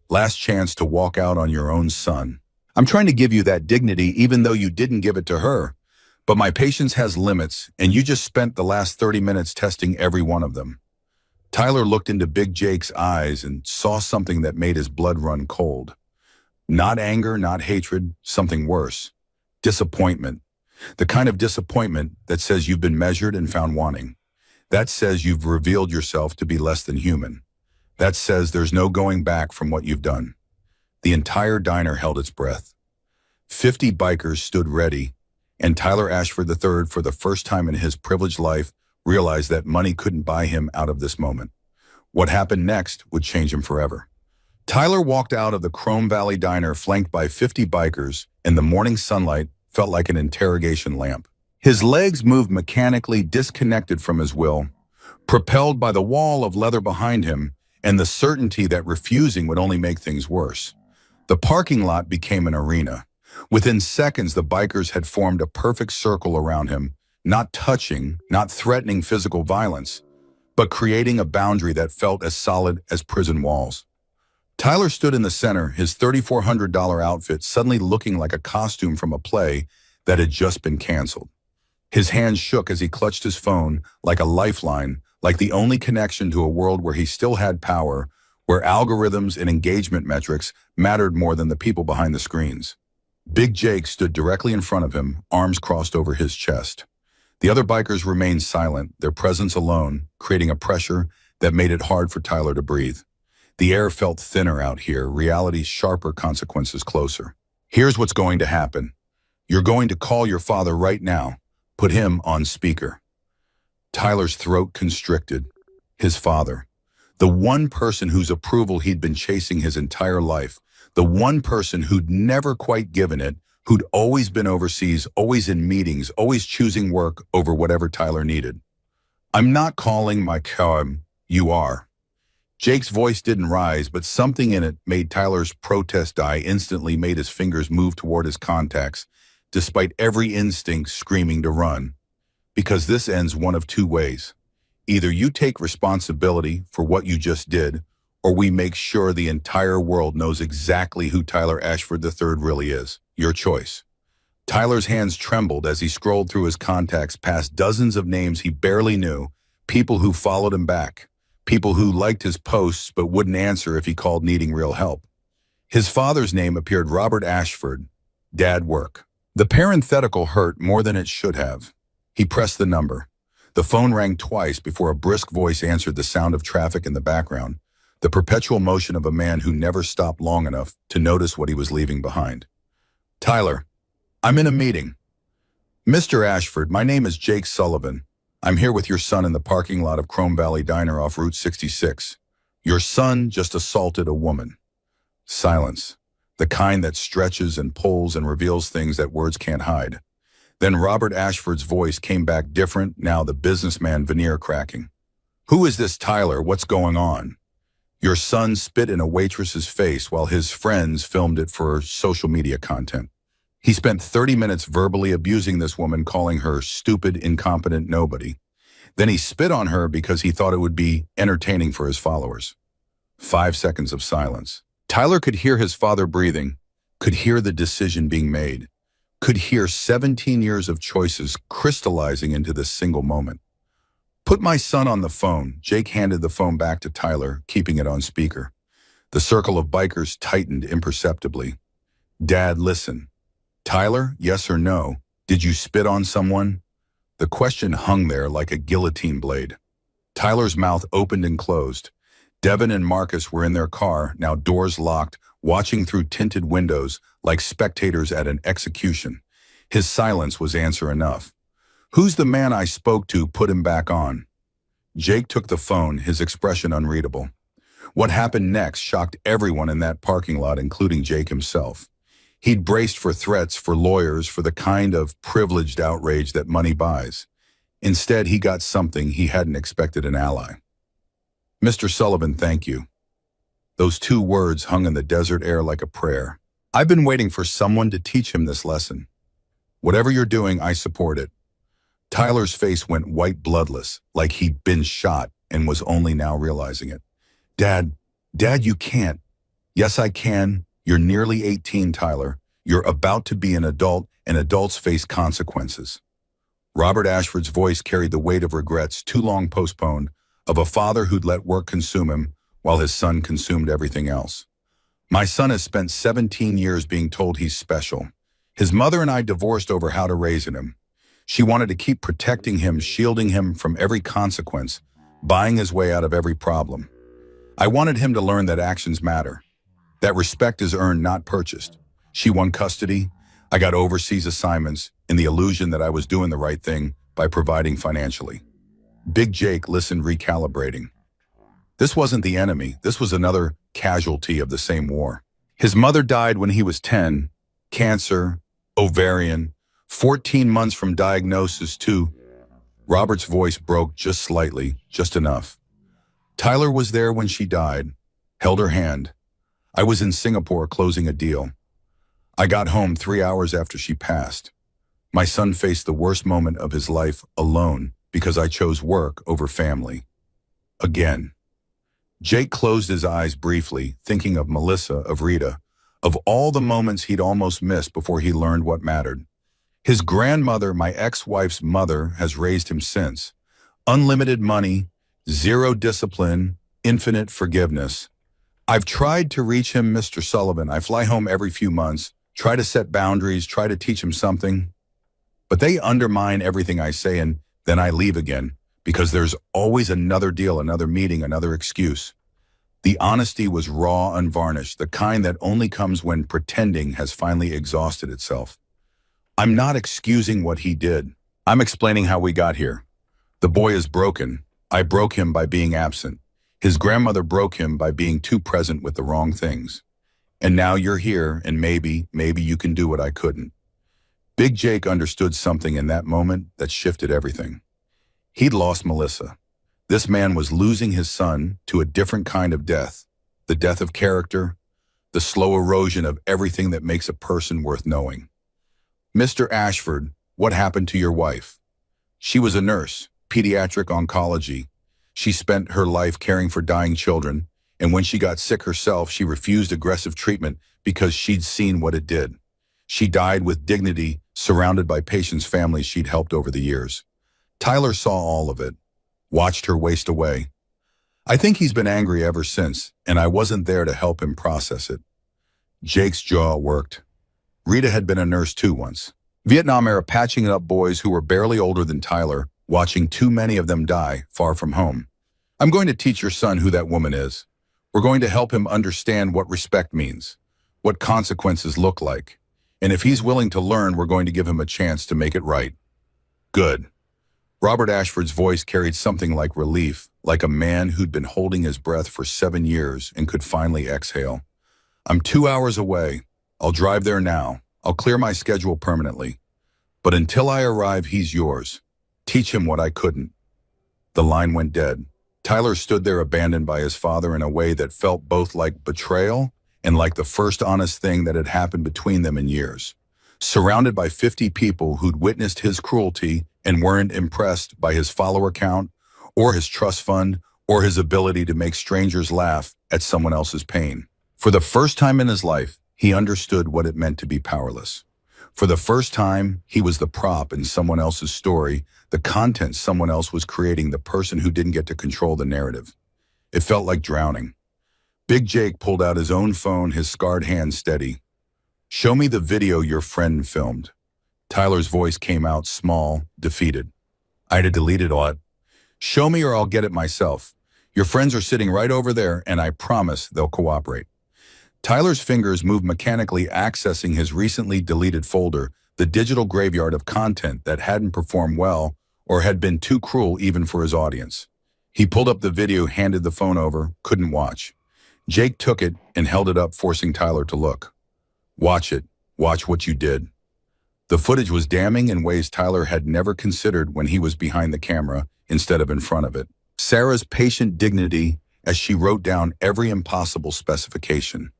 Last chance to walk out on your own son. I'm trying to give you that dignity even though you didn't give it to her. But my patience has limits, and you just spent the last 30 minutes testing every one of them. Tyler looked into Big Jake's eyes and saw something that made his blood run cold. Not anger, not hatred, something worse. Disappointment. The kind of disappointment that says you've been measured and found wanting. That says you've revealed yourself to be less than human. That says there's no going back from what you've done. The entire diner held its breath. 50 bikers stood ready, and Tyler Ashford III, for the first time in his privileged life, realized that money couldn't buy him out of this moment. What happened next would change him forever. Tyler walked out of the Chrome Valley Diner flanked by 50 bikers, and the morning sunlight felt like an interrogation lamp. His legs moved mechanically, disconnected from his will, propelled by the wall of leather behind him and the certainty that refusing would only make things worse. The parking lot became an arena. Within seconds, the bikers had formed a perfect circle around him, not touching, not threatening physical violence, but creating a boundary that felt as solid as prison walls. Tyler stood in the center, his $3,400 outfit suddenly looking like a costume from a play that had just been canceled. His hands shook as he clutched his phone like a lifeline, like the only connection to a world where he still had power, where algorithms and engagement metrics mattered more than the people behind the screens. Big Jake stood directly in front of him, arms crossed over his chest. The other bikers remained silent, their presence alone creating a pressure that made it hard for Tyler to breathe. The air felt thinner out here, reality's sharper consequences closer. Here's what's going to happen. You're going to call your father right now. Put him on speaker. Tyler's throat constricted. His father. The one person whose approval he'd been chasing his entire life. The one person who'd never quite given it, who'd always been overseas, always in meetings, always choosing work over whatever Tyler needed. I'm not calling my you are. Jake's voice didn't rise, but something in it made Tyler's protest die, instantly made his fingers move toward his contacts, despite every instinct screaming to run. Because this ends one of two ways. Either you take responsibility for what you just did, or we make sure the entire world knows exactly who Tyler Ashford III really is. Your choice. Tyler's hands trembled as he scrolled through his contacts past dozens of names he barely knew, people who followed him back. People who liked his posts but wouldn't answer if he called needing real help. His father's name appeared: Robert Ashford. Dad work. The parenthetical hurt more than it should have. He pressed the number. The phone rang twice before a brisk voice answered the sound of traffic in the background, the perpetual motion of a man who never stopped long enough to notice what he was leaving behind. Tyler, I'm in a meeting. Mr. Ashford, my name is Jake Sullivan. I'm here with your son in the parking lot of Chrome Valley Diner off Route 66. Your son just assaulted a woman. Silence. The kind that stretches and pulls and reveals things that words can't hide. Then Robert Ashford's voice came back different, now the businessman veneer cracking. Who is this Tyler? What's going on? Your son spit in a waitress's face while his friends filmed it for social media content. He spent 30 minutes verbally abusing this woman, calling her stupid, incompetent nobody. Then he spit on her because he thought it would be entertaining for his followers. 5 seconds of silence. Tyler could hear his father breathing, could hear the decision being made, could hear 17 years of choices crystallizing into this single moment. Put my son on the phone. Jake handed the phone back to Tyler, keeping it on speaker. The circle of bikers tightened imperceptibly. Dad, listen. Tyler, yes or no? Did you spit on someone? The question hung there like a guillotine blade. Tyler's mouth opened and closed. Devin and Marcus were in their car, now doors locked, watching through tinted windows like spectators at an execution. His silence was answer enough. Who's the man I spoke to? Put him back on. Jake took the phone, his expression unreadable. What happened next shocked everyone in that parking lot, including Jake himself. He'd braced for threats, for lawyers, for the kind of privileged outrage that money buys. Instead, he got something he hadn't expected: an ally. Mr. Sullivan, thank you. Those two words hung in the desert air like a prayer. I've been waiting for someone to teach him this lesson. Whatever you're doing, I support it. Tyler's face went white bloodless, like he'd been shot and was only now realizing it. Dad, you can't. Yes, I can. You're nearly 18, Tyler. You're about to be an adult, and adults face consequences. Robert Ashford's voice carried the weight of regrets too long postponed, of a father who'd let work consume him while his son consumed everything else. My son has spent 17 years being told he's special. His mother and I divorced over how to raise him. She wanted to keep protecting him, shielding him from every consequence, buying his way out of every problem. I wanted him to learn that actions matter, that respect is earned, not purchased. She won custody. I got overseas assignments in the illusion that I was doing the right thing by providing financially. Big Jake listened, recalibrating. This wasn't the enemy. This was another casualty of the same war. His mother died when he was 10, cancer, ovarian, 14 months from diagnosis to... Robert's voice broke just slightly, just enough. Tyler was there when she died, held her hand. I was in Singapore closing a deal. I got home 3 hours after she passed. My son faced the worst moment of his life alone because I chose work over family. Again. Jake closed his eyes briefly, thinking of Melissa, of Rita, of all the moments he'd almost missed before he learned what mattered. His grandmother, my ex-wife's mother, has raised him since. Unlimited money, zero discipline, infinite forgiveness. I've tried to reach him, Mr. Sullivan. I fly home every few months, try to set boundaries, try to teach him something. But they undermine everything I say, and then I leave again, because there's always another deal, another meeting, another excuse. The honesty was raw, unvarnished, the kind that only comes when pretending has finally exhausted itself. I'm not excusing what he did. I'm explaining how we got here. The boy is broken. I broke him by being absent. His grandmother broke him by being too present with the wrong things. And now you're here, and maybe you can do what I couldn't. Big Jake understood something in that moment that shifted everything. He'd lost Melissa. This man was losing his son to a different kind of death, the death of character, the slow erosion of everything that makes a person worth knowing. Mr. Ashford, what happened to your wife? She was a nurse, pediatric oncology. She spent her life caring for dying children, and when she got sick herself, she refused aggressive treatment because she'd seen what it did. She died with dignity, surrounded by patients' families she'd helped over the years. Tyler saw all of it, watched her waste away. I think he's been angry ever since, and I wasn't there to help him process it. Jake's jaw worked. Rita had been a nurse too once. Vietnam-era patching up boys who were barely older than Tyler, watching too many of them die far from home. I'm going to teach your son who that woman is. We're going to help him understand what respect means, what consequences look like. And if he's willing to learn, we're going to give him a chance to make it right. Good. Robert Ashford's voice carried something like relief, like a man who'd been holding his breath for 7 years and could finally exhale. I'm 2 hours away. I'll drive there now. I'll clear my schedule permanently. But until I arrive, he's yours. Teach him what I couldn't. The line went dead. Tyler stood there abandoned by his father in a way that felt both like betrayal and like the first honest thing that had happened between them in years. Surrounded by 50 people who'd witnessed his cruelty and weren't impressed by his follower count or his trust fund or his ability to make strangers laugh at someone else's pain. For the first time in his life, he understood what it meant to be powerless. For the first time, he was the prop in someone else's story, the content someone else was creating, the person who didn't get to control the narrative. It felt like drowning. Big Jake pulled out his own phone, his scarred hand steady. Show me the video your friend filmed. Tyler's voice came out small, defeated. I had to delete it all. Show me or I'll get it myself. Your friends are sitting right over there, and I promise they'll cooperate. Tyler's fingers moved mechanically, accessing his recently deleted folder, the digital graveyard of content that hadn't performed well or had been too cruel even for his audience. He pulled up the video, handed the phone over, couldn't watch. Jake took it and held it up, forcing Tyler to look. Watch it. Watch what you did. The footage was damning in ways Tyler had never considered when he was behind the camera instead of in front of it. Sarah's patient dignity, as she wrote down every impossible specification.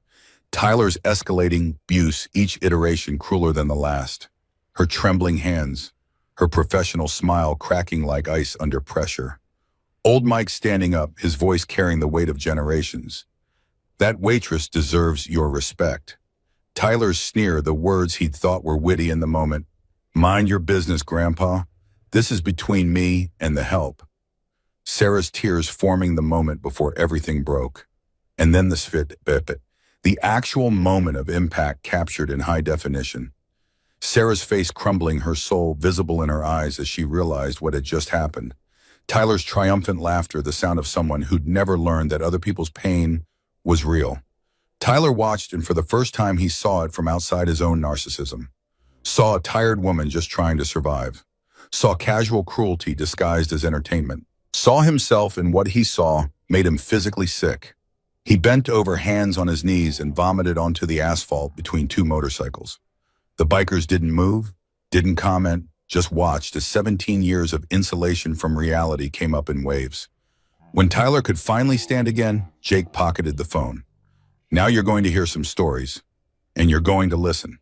Tyler's escalating abuse, each iteration crueler than the last. Her trembling hands, her professional smile cracking like ice under pressure. Old Mike standing up, his voice carrying the weight of generations. That waitress deserves your respect. Tyler's sneer, the words he'd thought were witty in the moment. Mind your business, Grandpa. This is between me and the help. Sarah's tears forming the moment before everything broke. And then the spit, the actual moment of impact captured in high definition. Sarah's face crumbling, her soul visible in her eyes as she realized what had just happened. Tyler's triumphant laughter, the sound of someone who'd never learned that other people's pain was real. Tyler watched, and for the first time he saw it from outside his own narcissism. Saw a tired woman just trying to survive. Saw casual cruelty disguised as entertainment. Saw himself, and what he saw made him physically sick. He bent over, hands on his knees, and vomited onto the asphalt between two motorcycles. The bikers didn't move, didn't comment, just watched as 17 years of insulation from reality came up in waves. When Tyler could finally stand again, Jake pocketed the phone. Now you're going to hear some stories, and you're going to listen.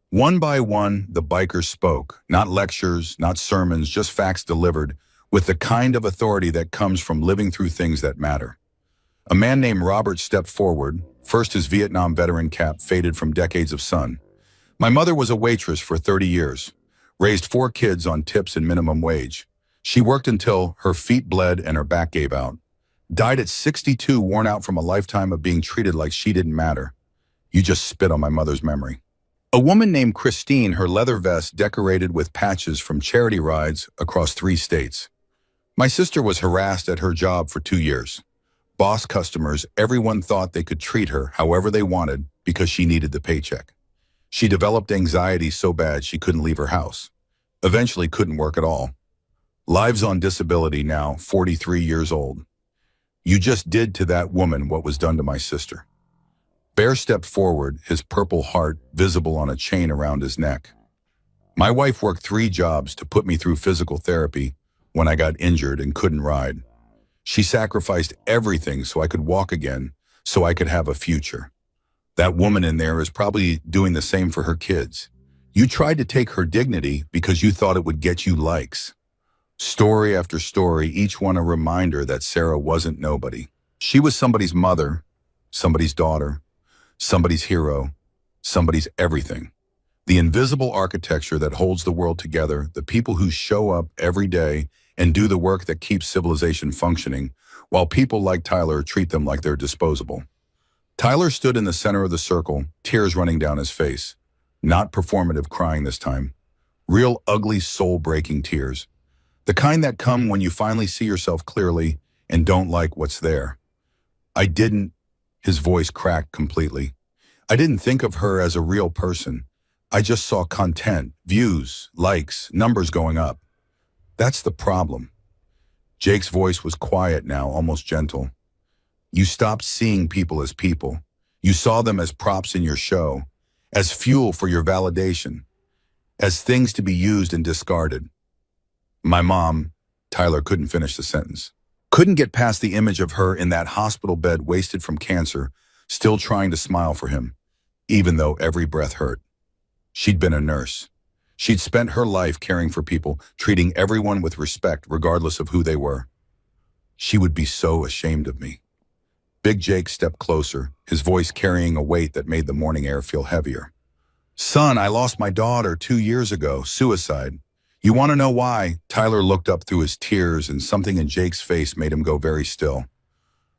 One by one, the bikers spoke, not lectures, not sermons, just facts delivered, with the kind of authority that comes from living through things that matter. A man named Robert stepped forward. First, his Vietnam veteran cap faded from decades of sun. My mother was a waitress for 30 years, raised 4 kids on tips and minimum wage. She worked until her feet bled and her back gave out. Died at 62, worn out from a lifetime of being treated like she didn't matter. You just spit on my mother's memory. A woman named Christine, her leather vest decorated with patches from charity rides across 3 states. My sister was harassed at her job for 2 years. Boss customers, everyone thought they could treat her however they wanted because she needed the paycheck. She developed anxiety so bad she couldn't leave her house. Eventually couldn't work at all. Lives on disability now, 43 years old. You just did to that woman what was done to my sister. Bear stepped forward, his purple heart visible on a chain around his neck. My wife worked 3 jobs to put me through physical therapy when I got injured and couldn't ride. She sacrificed everything so I could walk again, so I could have a future. That woman in there is probably doing the same for her kids. You tried to take her dignity because you thought it would get you likes. Story after story, each one a reminder that Sarah wasn't nobody. She was somebody's mother, somebody's daughter, somebody's hero, somebody's everything. The invisible architecture that holds the world together, the people who show up every day and do the work that keeps civilization functioning, while people like Tyler treat them like they're disposable. Tyler stood in the center of the circle, tears running down his face. Not performative crying this time. Real ugly, soul-breaking tears. The kind that come when you finally see yourself clearly and don't like what's there. His voice cracked completely. I didn't think of her as a real person. I just saw content, views, likes, numbers going up. That's the problem. Jake's voice was quiet now, almost gentle. You stopped seeing people as people. You saw them as props in your show, as fuel for your validation, as things to be used and discarded. My mom, Tyler couldn't finish the sentence. Couldn't get past the image of her in that hospital bed wasted from cancer, still trying to smile for him, even though every breath hurt. She'd been a nurse. She'd spent her life caring for people, treating everyone with respect regardless of who they were. She would be so ashamed of me. Big Jake stepped closer, his voice carrying a weight that made the morning air feel heavier. Son, I lost my daughter 2 years ago, suicide. You want to know why? Tyler looked up through his tears and something in Jake's face made him go very still.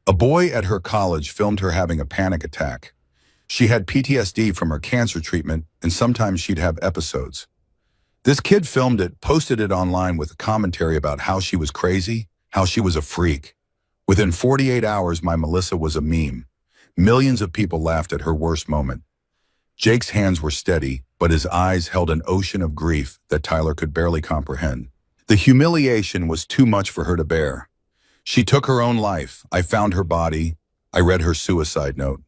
A boy at her college filmed her having a panic attack. She had PTSD from her cancer treatment, and sometimes she'd have episodes. This kid filmed it, posted it online with a commentary about how she was crazy, how she was a freak. Within 48 hours, my Melissa was a meme. Millions of people laughed at her worst moment. Jake's hands were steady, but his eyes held an ocean of grief that Tyler could barely comprehend. The humiliation was too much for her to bear. She took her own life. I found her body. I read her suicide note.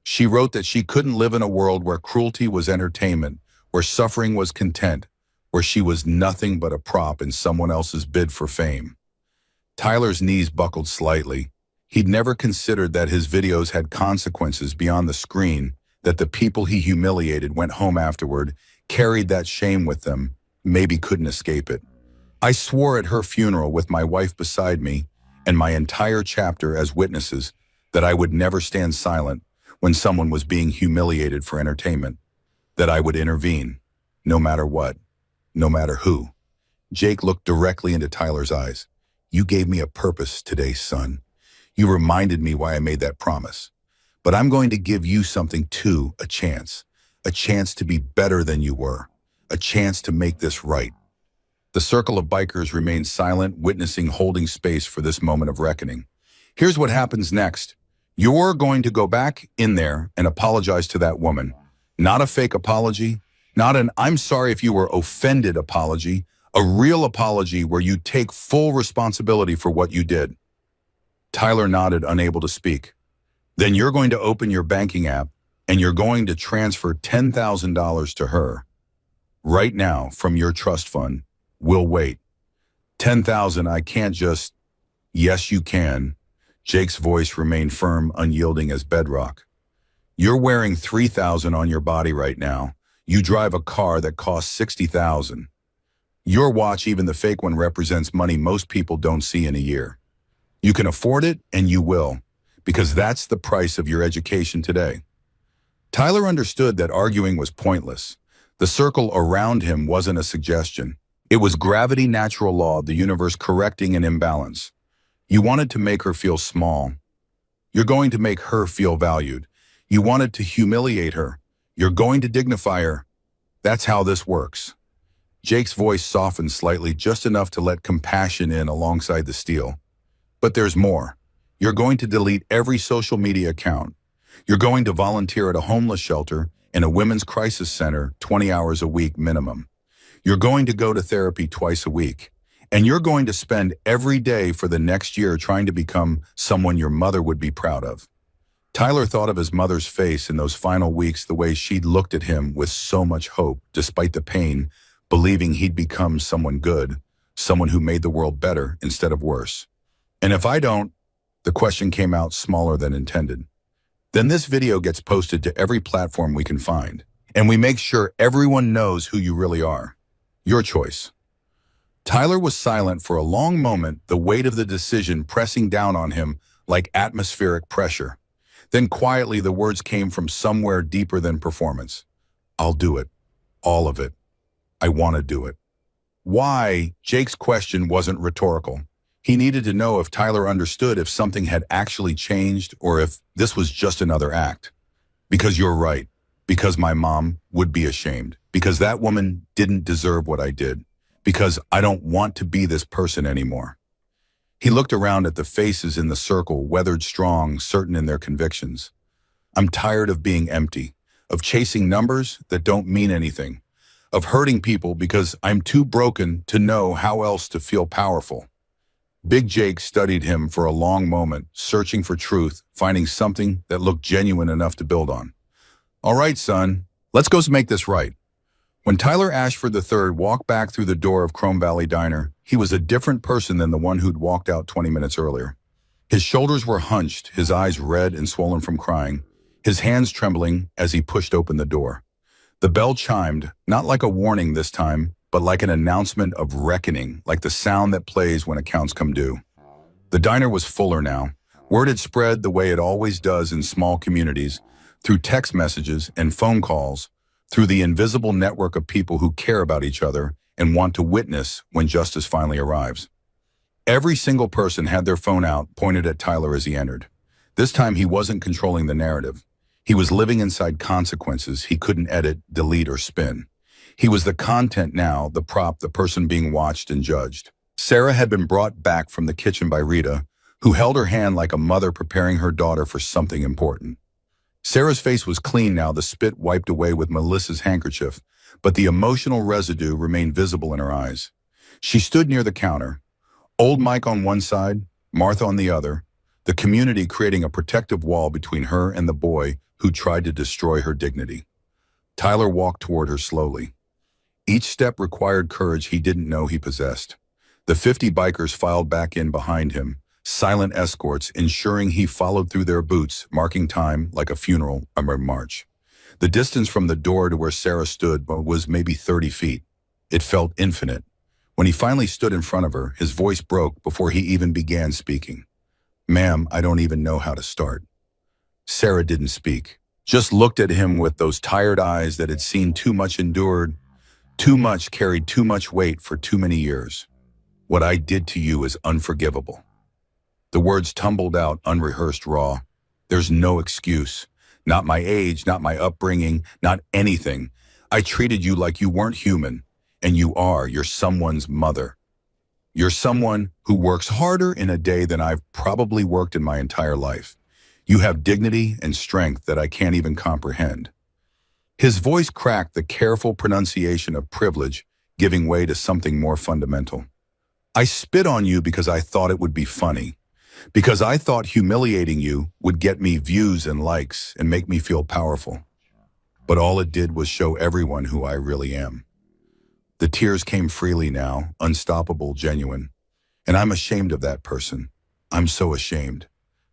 She wrote that she couldn't live in a world where cruelty was entertainment, where suffering was content, where she was nothing but a prop in someone else's bid for fame. Tyler's knees buckled slightly. He'd never considered that his videos had consequences beyond the screen, that the people he humiliated went home afterward, carried that shame with them, maybe couldn't escape it. I swore at her funeral with my wife beside me and my entire chapter as witnesses that I would never stand silent when someone was being humiliated for entertainment, that I would intervene, no matter what, no matter who. Jake looked directly into Tyler's eyes. You gave me a purpose today, son. You reminded me why I made that promise. But I'm going to give you something too, a chance to be better than you were, a chance to make this right. The circle of bikers remained silent, witnessing, holding space for this moment of reckoning. Here's what happens next. You're going to go back in there and apologize to that woman. Not a fake apology, not an I'm sorry if you were offended apology, a real apology where you take full responsibility for what you did. Tyler nodded, unable to speak. Then you're going to open your banking app and you're going to transfer $10,000 to her. Right now, from your trust fund. We'll wait. 10,000, I can't just... Yes, you can. Jake's voice remained firm, unyielding as bedrock. You're wearing 3,000 on your body right now. You drive a car that costs 60,000. Your watch, even the fake one, represents money most people don't see in a year. You can afford it, and you will, because that's the price of your education today. Tyler understood that arguing was pointless. The circle around him wasn't a suggestion. It was gravity, natural law, the universe correcting an imbalance. You wanted to make her feel small. You're going to make her feel valued. You wanted to humiliate her. You're going to dignify her. That's how this works. Jake's voice softened slightly, just enough to let compassion in alongside the steel. But there's more. You're going to delete every social media account. You're going to volunteer at a homeless shelter and a women's crisis center 20 hours a week minimum. You're going to go to therapy twice a week. And you're going to spend every day for the next year trying to become someone your mother would be proud of. Tyler thought of his mother's face in those final weeks, the way she'd looked at him with so much hope, despite the pain, believing he'd become someone good, someone who made the world better instead of worse. And if I don't, the question came out smaller than intended. Then this video gets posted to every platform we can find, and we make sure everyone knows who you really are. Your choice. Tyler was silent for a long moment, the weight of the decision pressing down on him like atmospheric pressure. Then quietly the words came from somewhere deeper than performance. I'll do it. All of it. I want to do it. Why? Jake's question wasn't rhetorical. He needed to know if Tyler understood if something had actually changed or if this was just another act. Because you're right. Because my mom would be ashamed. Because that woman didn't deserve what I did. Because I don't want to be this person anymore. He looked around at the faces in the circle, weathered, strong, certain in their convictions. I'm tired of being empty, of chasing numbers that don't mean anything, of hurting people because I'm too broken to know how else to feel powerful. Big Jake studied him for a long moment, searching for truth, finding something that looked genuine enough to build on. All right, son, let's go make this right. When Tyler Ashford III walked back through the door of Chrome Valley Diner, he was a different person than the one who'd walked out 20 minutes earlier. His shoulders were hunched, his eyes red and swollen from crying, his hands trembling as he pushed open the door. The bell chimed, not like a warning this time, but like an announcement of reckoning, like the sound that plays when accounts come due. The diner was fuller now. Word had spread the way it always does in small communities, through text messages and phone calls, through the invisible network of people who care about each other and want to witness when justice finally arrives. Every single person had their phone out, pointed at Tyler as he entered. This time he wasn't controlling the narrative. He was living inside consequences he couldn't edit, delete, or spin. He was the content now, the prop, the person being watched and judged. Sarah had been brought back from the kitchen by Rita, who held her hand like a mother preparing her daughter for something important. Sarah's face was clean now, the spit wiped away with Melissa's handkerchief, but the emotional residue remained visible in her eyes. She stood near the counter, old Mike on one side, Martha on the other, the community creating a protective wall between her and the boy who tried to destroy her dignity. Tyler walked toward her slowly. Each step required courage he didn't know he possessed. The 50 bikers filed back in behind him, silent escorts ensuring he followed through their boots, marking time like a funeral or march. The distance from the door to where Sarah stood was maybe 30 feet. It felt infinite. When he finally stood in front of her, his voice broke before he even began speaking. "Ma'am, I don't even know how to start." Sarah didn't speak, just looked at him with those tired eyes that had seen too much endured, too much carried too much weight for too many years. "What I did to you is unforgivable." The words tumbled out unrehearsed raw. There's no excuse. Not my age, not my upbringing, not anything. I treated you like you weren't human, and you are. You're someone's mother. You're someone who works harder in a day than I've probably worked in my entire life. You have dignity and strength that I can't even comprehend. His voice cracked, the careful pronunciation of privilege giving way to something more fundamental. "I spit on you because I thought it would be funny. Because I thought humiliating you would get me views and likes and make me feel powerful. But all it did was show everyone who I really am." The tears came freely now, unstoppable, genuine. "And I'm ashamed of that person. I'm so ashamed."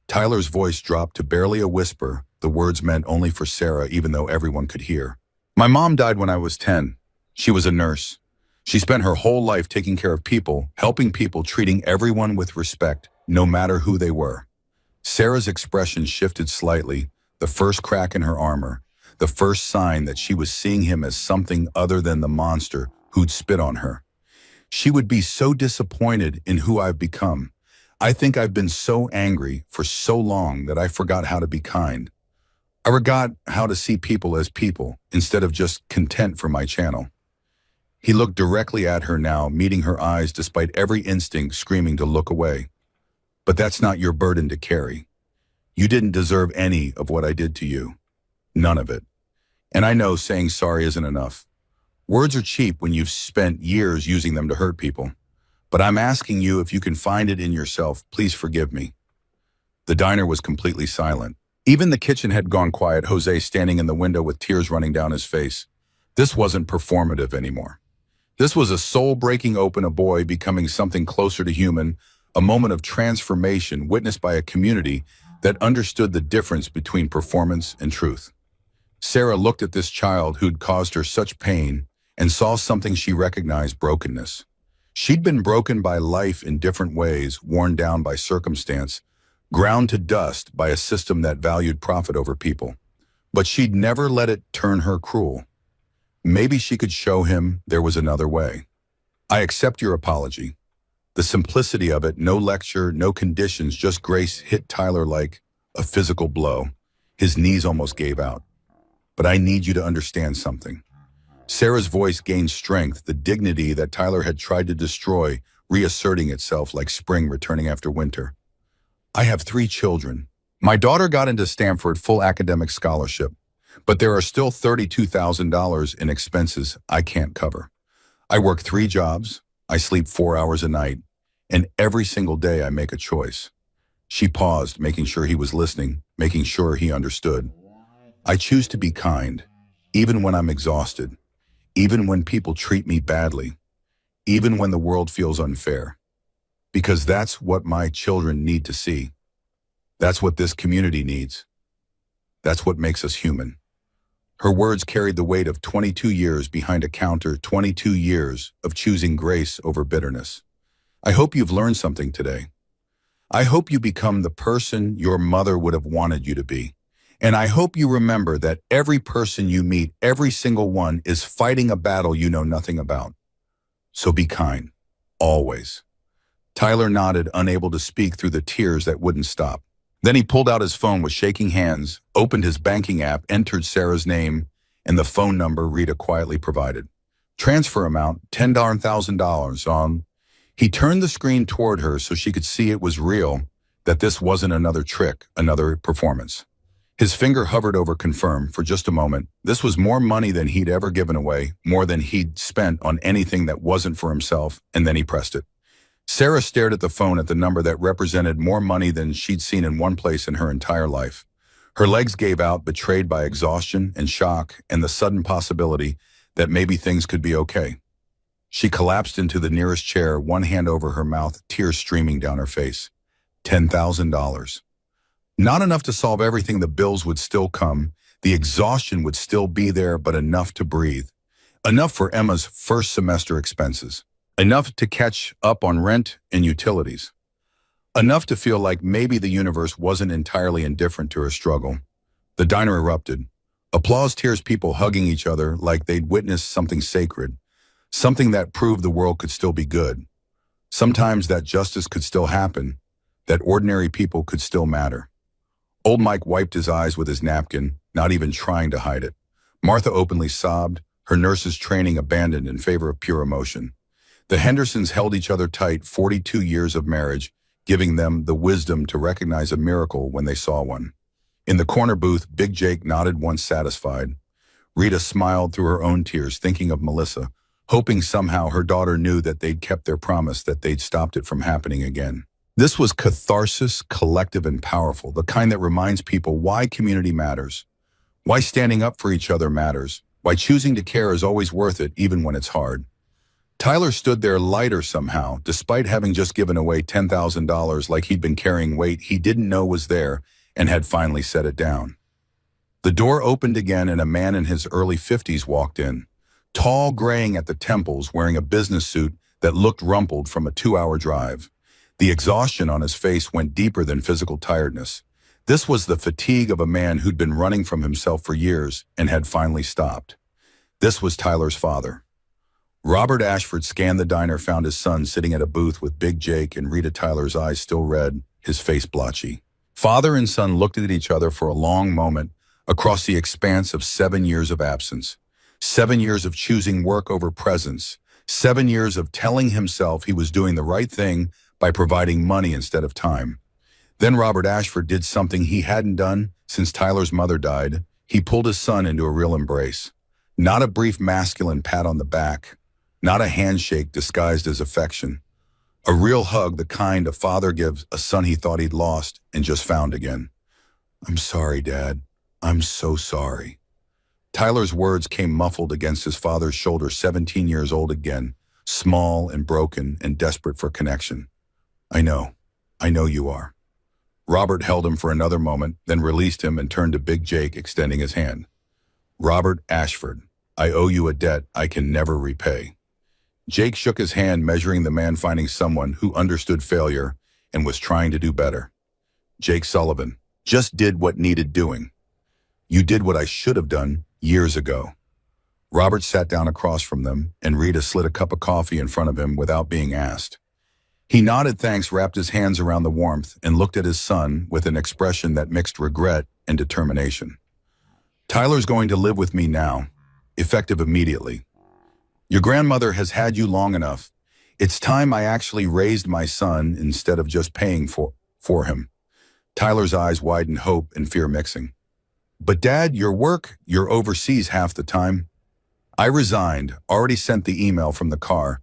Tyler's voice dropped to barely a whisper, the words meant only for Sarah, even though everyone could hear. "My mom died when I was 10. She was a nurse. She spent her whole life taking care of people, helping people, treating everyone with respect, no matter who they were." Sarah's expression shifted slightly, the first crack in her armor, the first sign that she was seeing him as something other than the monster who'd spit on her. "She would be so disappointed in who I've become. I think I've been so angry for so long that I forgot how to be kind. I forgot how to see people as people instead of just content for my channel." He looked directly at her now, meeting her eyes despite every instinct screaming to look away. "But that's not your burden to carry. You didn't deserve any of what I did to you. None of it. And I know saying sorry isn't enough. Words are cheap when you've spent years using them to hurt people. But I'm asking you, if you can find it in yourself, please forgive me." The diner was completely silent. Even the kitchen had gone quiet, Jose standing in the window with tears running down his face. This wasn't performative anymore. This was a soul breaking open, a boy becoming something closer to human, a moment of transformation witnessed by a community that understood the difference between performance and truth. Sarah looked at this child who'd caused her such pain and saw something she recognized: brokenness. She'd been broken by life in different ways, worn down by circumstance, ground to dust by a system that valued profit over people. But she'd never let it turn her cruel. Maybe she could show him there was another way. "I accept your apology." The simplicity of it, no lecture, no conditions, just grace, hit Tyler like a physical blow. His knees almost gave out. "But I need you to understand something." Sarah's voice gained strength, the dignity that Tyler had tried to destroy, reasserting itself like spring returning after winter. "I have 3 children. My daughter got into Stanford, full academic scholarship, but there are still $32,000 in expenses I can't cover. I work 3 jobs, I sleep 4 hours a night, and every single day I make a choice." She paused, making sure he was listening, making sure he understood. "I choose to be kind, even when I'm exhausted. Even when people treat me badly, even when the world feels unfair. Because that's what my children need to see. That's what this community needs. That's what makes us human." Her words carried the weight of 22 years behind a counter, 22 years of choosing grace over bitterness. "I hope you've learned something today. I hope you become the person your mother would have wanted you to be. And I hope you remember that every person you meet, every single one, is fighting a battle you know nothing about. So be kind, always." Tyler nodded, unable to speak through the tears that wouldn't stop. Then he pulled out his phone with shaking hands, opened his banking app, entered Sarah's name, and the phone number Rita quietly provided. Transfer amount, $10,000 on. He turned the screen toward her so she could see it was real, that this wasn't another trick, another performance. His finger hovered over confirm for just a moment. This was more money than he'd ever given away, more than he'd spent on anything that wasn't for himself, and then he pressed it. Sarah stared at the phone at the number that represented more money than she'd seen in one place in her entire life. Her legs gave out, betrayed by exhaustion and shock and the sudden possibility that maybe things could be okay. She collapsed into the nearest chair, one hand over her mouth, tears streaming down her face. $10,000. Not enough to solve everything. The bills would still come, the exhaustion would still be there, but enough to breathe. Enough for Emma's first semester expenses. Enough to catch up on rent and utilities. Enough to feel like maybe the universe wasn't entirely indifferent to her struggle. The diner erupted. Applause, tears, people hugging each other like they'd witnessed something sacred, something that proved the world could still be good. Sometimes that justice could still happen, that ordinary people could still matter. Old Mike wiped his eyes with his napkin, not even trying to hide it. Martha openly sobbed, her nurse's training abandoned in favor of pure emotion. The Hendersons held each other tight, 42 years of marriage, giving them the wisdom to recognize a miracle when they saw one. In the corner booth, Big Jake nodded once satisfied. Rita smiled through her own tears, thinking of Melissa, hoping somehow her daughter knew that they'd kept their promise, that they'd stopped it from happening again. This was catharsis, collective and powerful, the kind that reminds people why community matters, why standing up for each other matters, why choosing to care is always worth it even when it's hard. Tyler stood there lighter somehow, despite having just given away $10,000 like he'd been carrying weight he didn't know was there and had finally set it down. The door opened again and a man in his early 50s walked in, tall, graying at the temples, wearing a business suit that looked rumpled from a 2-hour drive. The exhaustion on his face went deeper than physical tiredness. This was the fatigue of a man who'd been running from himself for years and had finally stopped. This was Tyler's father. Robert Ashford scanned the diner, found his son sitting at a booth with Big Jake and Rita. Tyler's eyes still red, his face blotchy. Father and son looked at each other for a long moment across the expanse of 7 years of absence. 7 years of choosing work over presence. 7 years of telling himself he was doing the right thing by providing money instead of time. Then Robert Ashford did something he hadn't done since Tyler's mother died. He pulled his son into a real embrace. Not a brief masculine pat on the back. Not a handshake disguised as affection. A real hug, the kind a father gives a son he thought he'd lost and just found again. "I'm sorry, Dad. I'm so sorry." Tyler's words came muffled against his father's shoulder, 17 years old again, small and broken and desperate for connection. I know you are." Robert held him for another moment, then released him and turned to Big Jake, extending his hand. "Robert Ashford, I owe you a debt I can never repay." Jake shook his hand, measuring the man, finding someone who understood failure and was trying to do better. "Jake Sullivan, just did what needed doing. You did what I should have done years ago." Robert sat down across from them, and Rita slid a cup of coffee in front of him without being asked. He nodded thanks, wrapped his hands around the warmth, and looked at his son with an expression that mixed regret and determination. "Tyler's going to live with me now, effective immediately. Your grandmother has had you long enough. It's time I actually raised my son instead of just paying for him." Tyler's eyes widened, hope and fear mixing. "But Dad, you're overseas half the time." "I resigned, already sent the email from the car.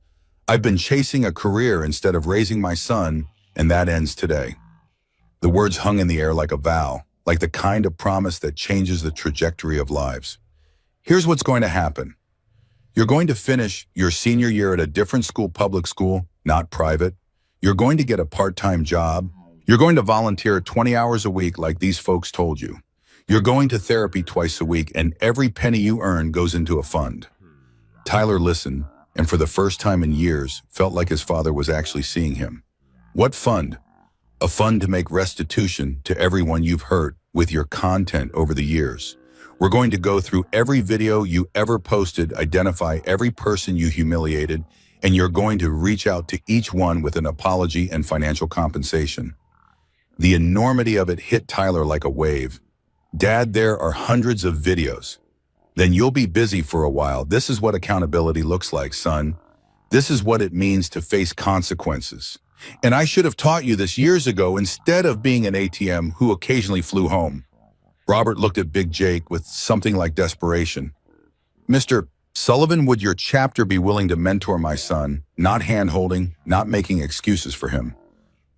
I've been chasing a career instead of raising my son, and that ends today." The words hung in the air like a vow, like the kind of promise that changes the trajectory of lives. "Here's what's going to happen. You're going to finish your senior year at a different school, public school, not private. You're going to get a part-time job. You're going to volunteer 20 hours a week like these folks told you. You're going to therapy twice a week, and every penny you earn goes into a fund." Tyler listened, and for the first time in years, felt like his father was actually seeing him. "What fund?" "A fund to make restitution to everyone you've hurt with your content over the years. We're going to go through every video you ever posted, identify every person you humiliated, and you're going to reach out to each one with an apology and financial compensation." The enormity of it hit Tyler like a wave. "Dad, there are hundreds of videos. Then you'll be busy for a while. This is what accountability looks like, son. This is what it means to face consequences. And I should have taught you this years ago instead of being an ATM who occasionally flew home." Robert looked at Big Jake with something like desperation. "Mr. Sullivan, would your chapter be willing to mentor my son, not hand-holding, not making excuses for him,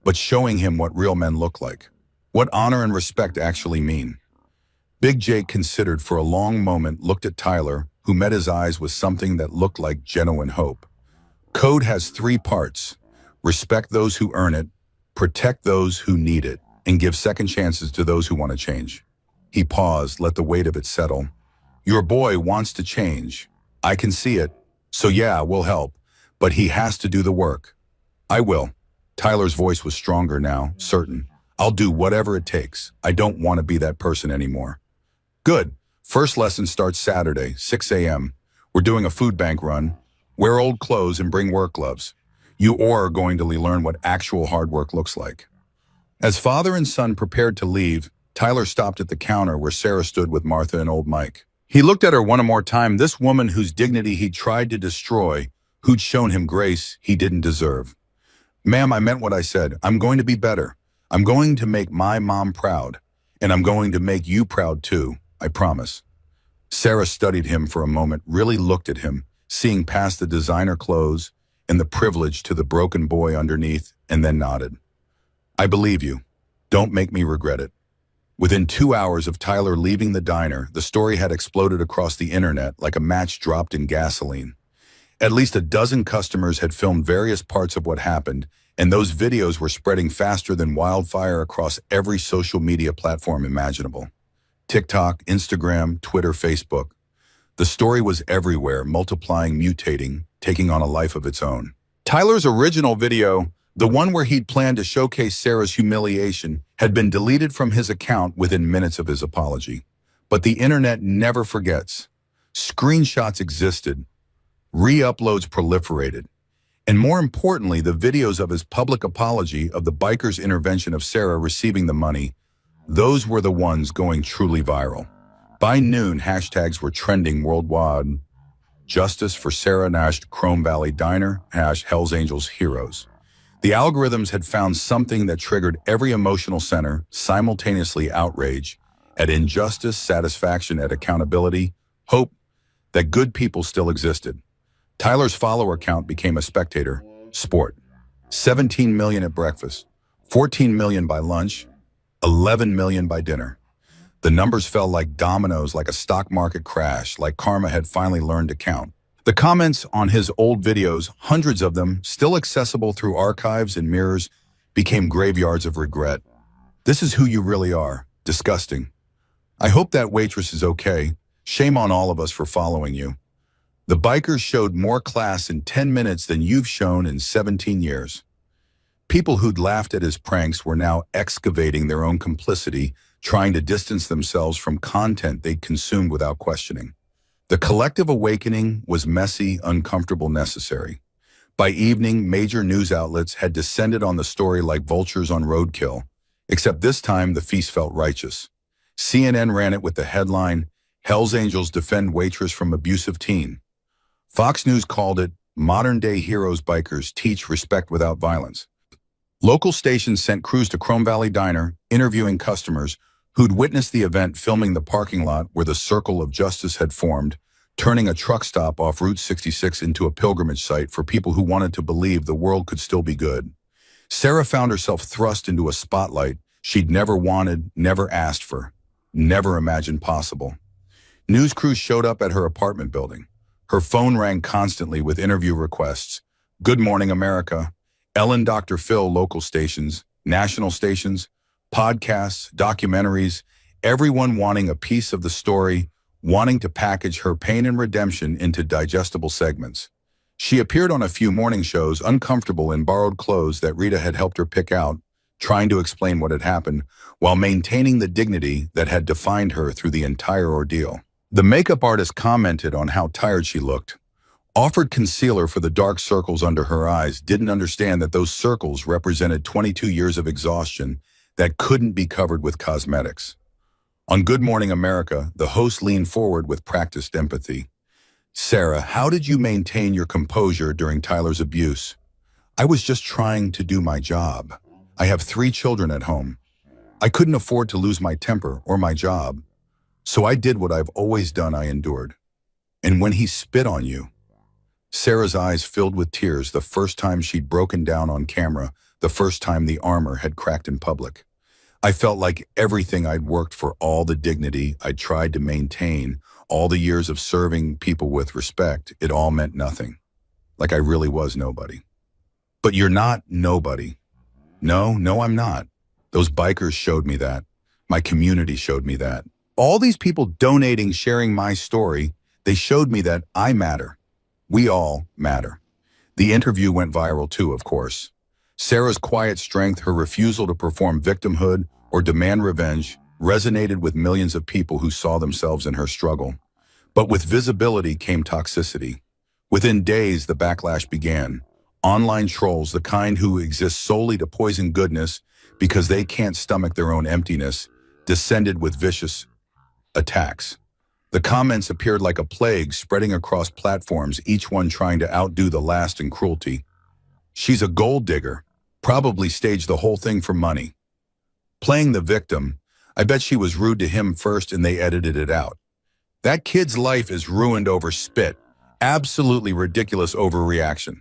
but showing him what real men look like, what honor and respect actually mean?" Big Jake considered for a long moment, looked at Tyler, who met his eyes with something that looked like genuine hope. "Code has 3 parts. Respect those who earn it, protect those who need it, and give second chances to those who want to change. He paused, let the weight of it settle. Your boy wants to change. I can see it. So yeah, we'll help. But he has to do the work. I will. Tyler's voice was stronger now, certain. I'll do whatever it takes. I don't want to be that person anymore. Good. First lesson starts Saturday, 6 a.m. We're doing a food bank run. Wear old clothes and bring work gloves. You are going to learn what actual hard work looks like. As father and son prepared to leave, Tyler stopped at the counter where Sarah stood with Martha and old Mike. He looked at her one more time, this woman whose dignity he tried to destroy, who'd shown him grace he didn't deserve. Ma'am, I meant what I said. I'm going to be better. I'm going to make my mom proud. And I'm going to make you proud too, I promise. Sarah studied him for a moment, really looked at him, seeing past the designer clothes and the privilege to the broken boy underneath, and then nodded. I believe you. Don't make me regret it. Within 2 hours of Tyler leaving the diner, the story had exploded across the internet like a match dropped in gasoline. At least a dozen customers had filmed various parts of what happened, and those videos were spreading faster than wildfire across every social media platform imaginable. TikTok, Instagram, Twitter, Facebook. The story was everywhere, multiplying, mutating, taking on a life of its own. Tyler's original video, the one where he'd planned to showcase Sarah's humiliation, had been deleted from his account within minutes of his apology. But the internet never forgets. Screenshots existed. Re-uploads proliferated. And more importantly, the videos of his public apology of the biker's intervention of Sarah receiving the money, those were the ones going truly viral. By noon, hashtags were trending worldwide. Justice for Sarah Nash, Chrome Valley Diner, #hellsangels heroes. The algorithms had found something that triggered every emotional center, simultaneously outrage, at injustice, satisfaction, at accountability, hope that good people still existed. Tyler's follower count became a spectator, sport. 17 million at breakfast, 14 million by lunch, 11 million by dinner. The numbers fell like dominoes, like a stock market crash, like karma had finally learned to count. The comments on his old videos, hundreds of them, still accessible through archives and mirrors, became graveyards of regret. This is who you really are. Disgusting. I hope that waitress is okay. Shame on all of us for following you. The bikers showed more class in 10 minutes than you've shown in 17 years. People who'd laughed at his pranks were now excavating their own complicity, trying to distance themselves from content they'd consumed without questioning. The collective awakening was messy, uncomfortable, necessary. By evening, major news outlets had descended on the story like vultures on roadkill, except this time the feast felt righteous. CNN ran it with the headline, "Hell's Angels defend waitress from abusive teen." Fox News called it, "Modern-day heroes bikers teach respect without violence." Local stations sent crews to Chrome Valley Diner, interviewing customers who'd witnessed the event, filming the parking lot where the circle of justice had formed, turning a truck stop off Route 66 into a pilgrimage site for people who wanted to believe the world could still be good. Sarah found herself thrust into a spotlight she'd never wanted, never asked for, never imagined possible. News crews showed up at her apartment building. Her phone rang constantly with interview requests. Good Morning America, Ellen, Dr. Phil, local stations, national stations, podcasts, documentaries, everyone wanting a piece of the story, wanting to package her pain and redemption into digestible segments. She appeared on a few morning shows, uncomfortable in borrowed clothes that Rita had helped her pick out, trying to explain what had happened, while maintaining the dignity that had defined her through the entire ordeal. The makeup artist commented on how tired she looked, offered concealer for the dark circles under her eyes, didn't understand that those circles represented 22 years of exhaustion that couldn't be covered with cosmetics. On Good Morning America, the host leaned forward with practiced empathy. "Sarah, how did you maintain your composure during Tyler's abuse?" "I was just trying to do my job. I have 3 children at home. I couldn't afford to lose my temper or my job. So I did what I've always done, I endured. And when he spit on you..." Sarah's eyes filled with tears, the first time she'd broken down on camera, the first time the armor had cracked in public. "I felt like everything I'd worked for, all the dignity I'd tried to maintain, all the years of serving people with respect, it all meant nothing. Like I really was nobody." "But you're not nobody. No, I'm not. Those bikers showed me that. My community showed me that. All these people donating, sharing my story, they showed me that I matter. We all matter. The interview went viral too, of course. Sarah's quiet strength, her refusal to perform victimhood or demand revenge, resonated with millions of people who saw themselves in her struggle. But with visibility came toxicity. Within days, the backlash began. Online trolls, the kind who exist solely to poison goodness because they can't stomach their own emptiness, descended with vicious attacks. The comments appeared like a plague, spreading across platforms, each one trying to outdo the last in cruelty. She's a gold digger. Probably staged the whole thing for money. Playing the victim, I bet she was rude to him first and they edited it out. That kid's life is ruined over spit. Absolutely ridiculous overreaction.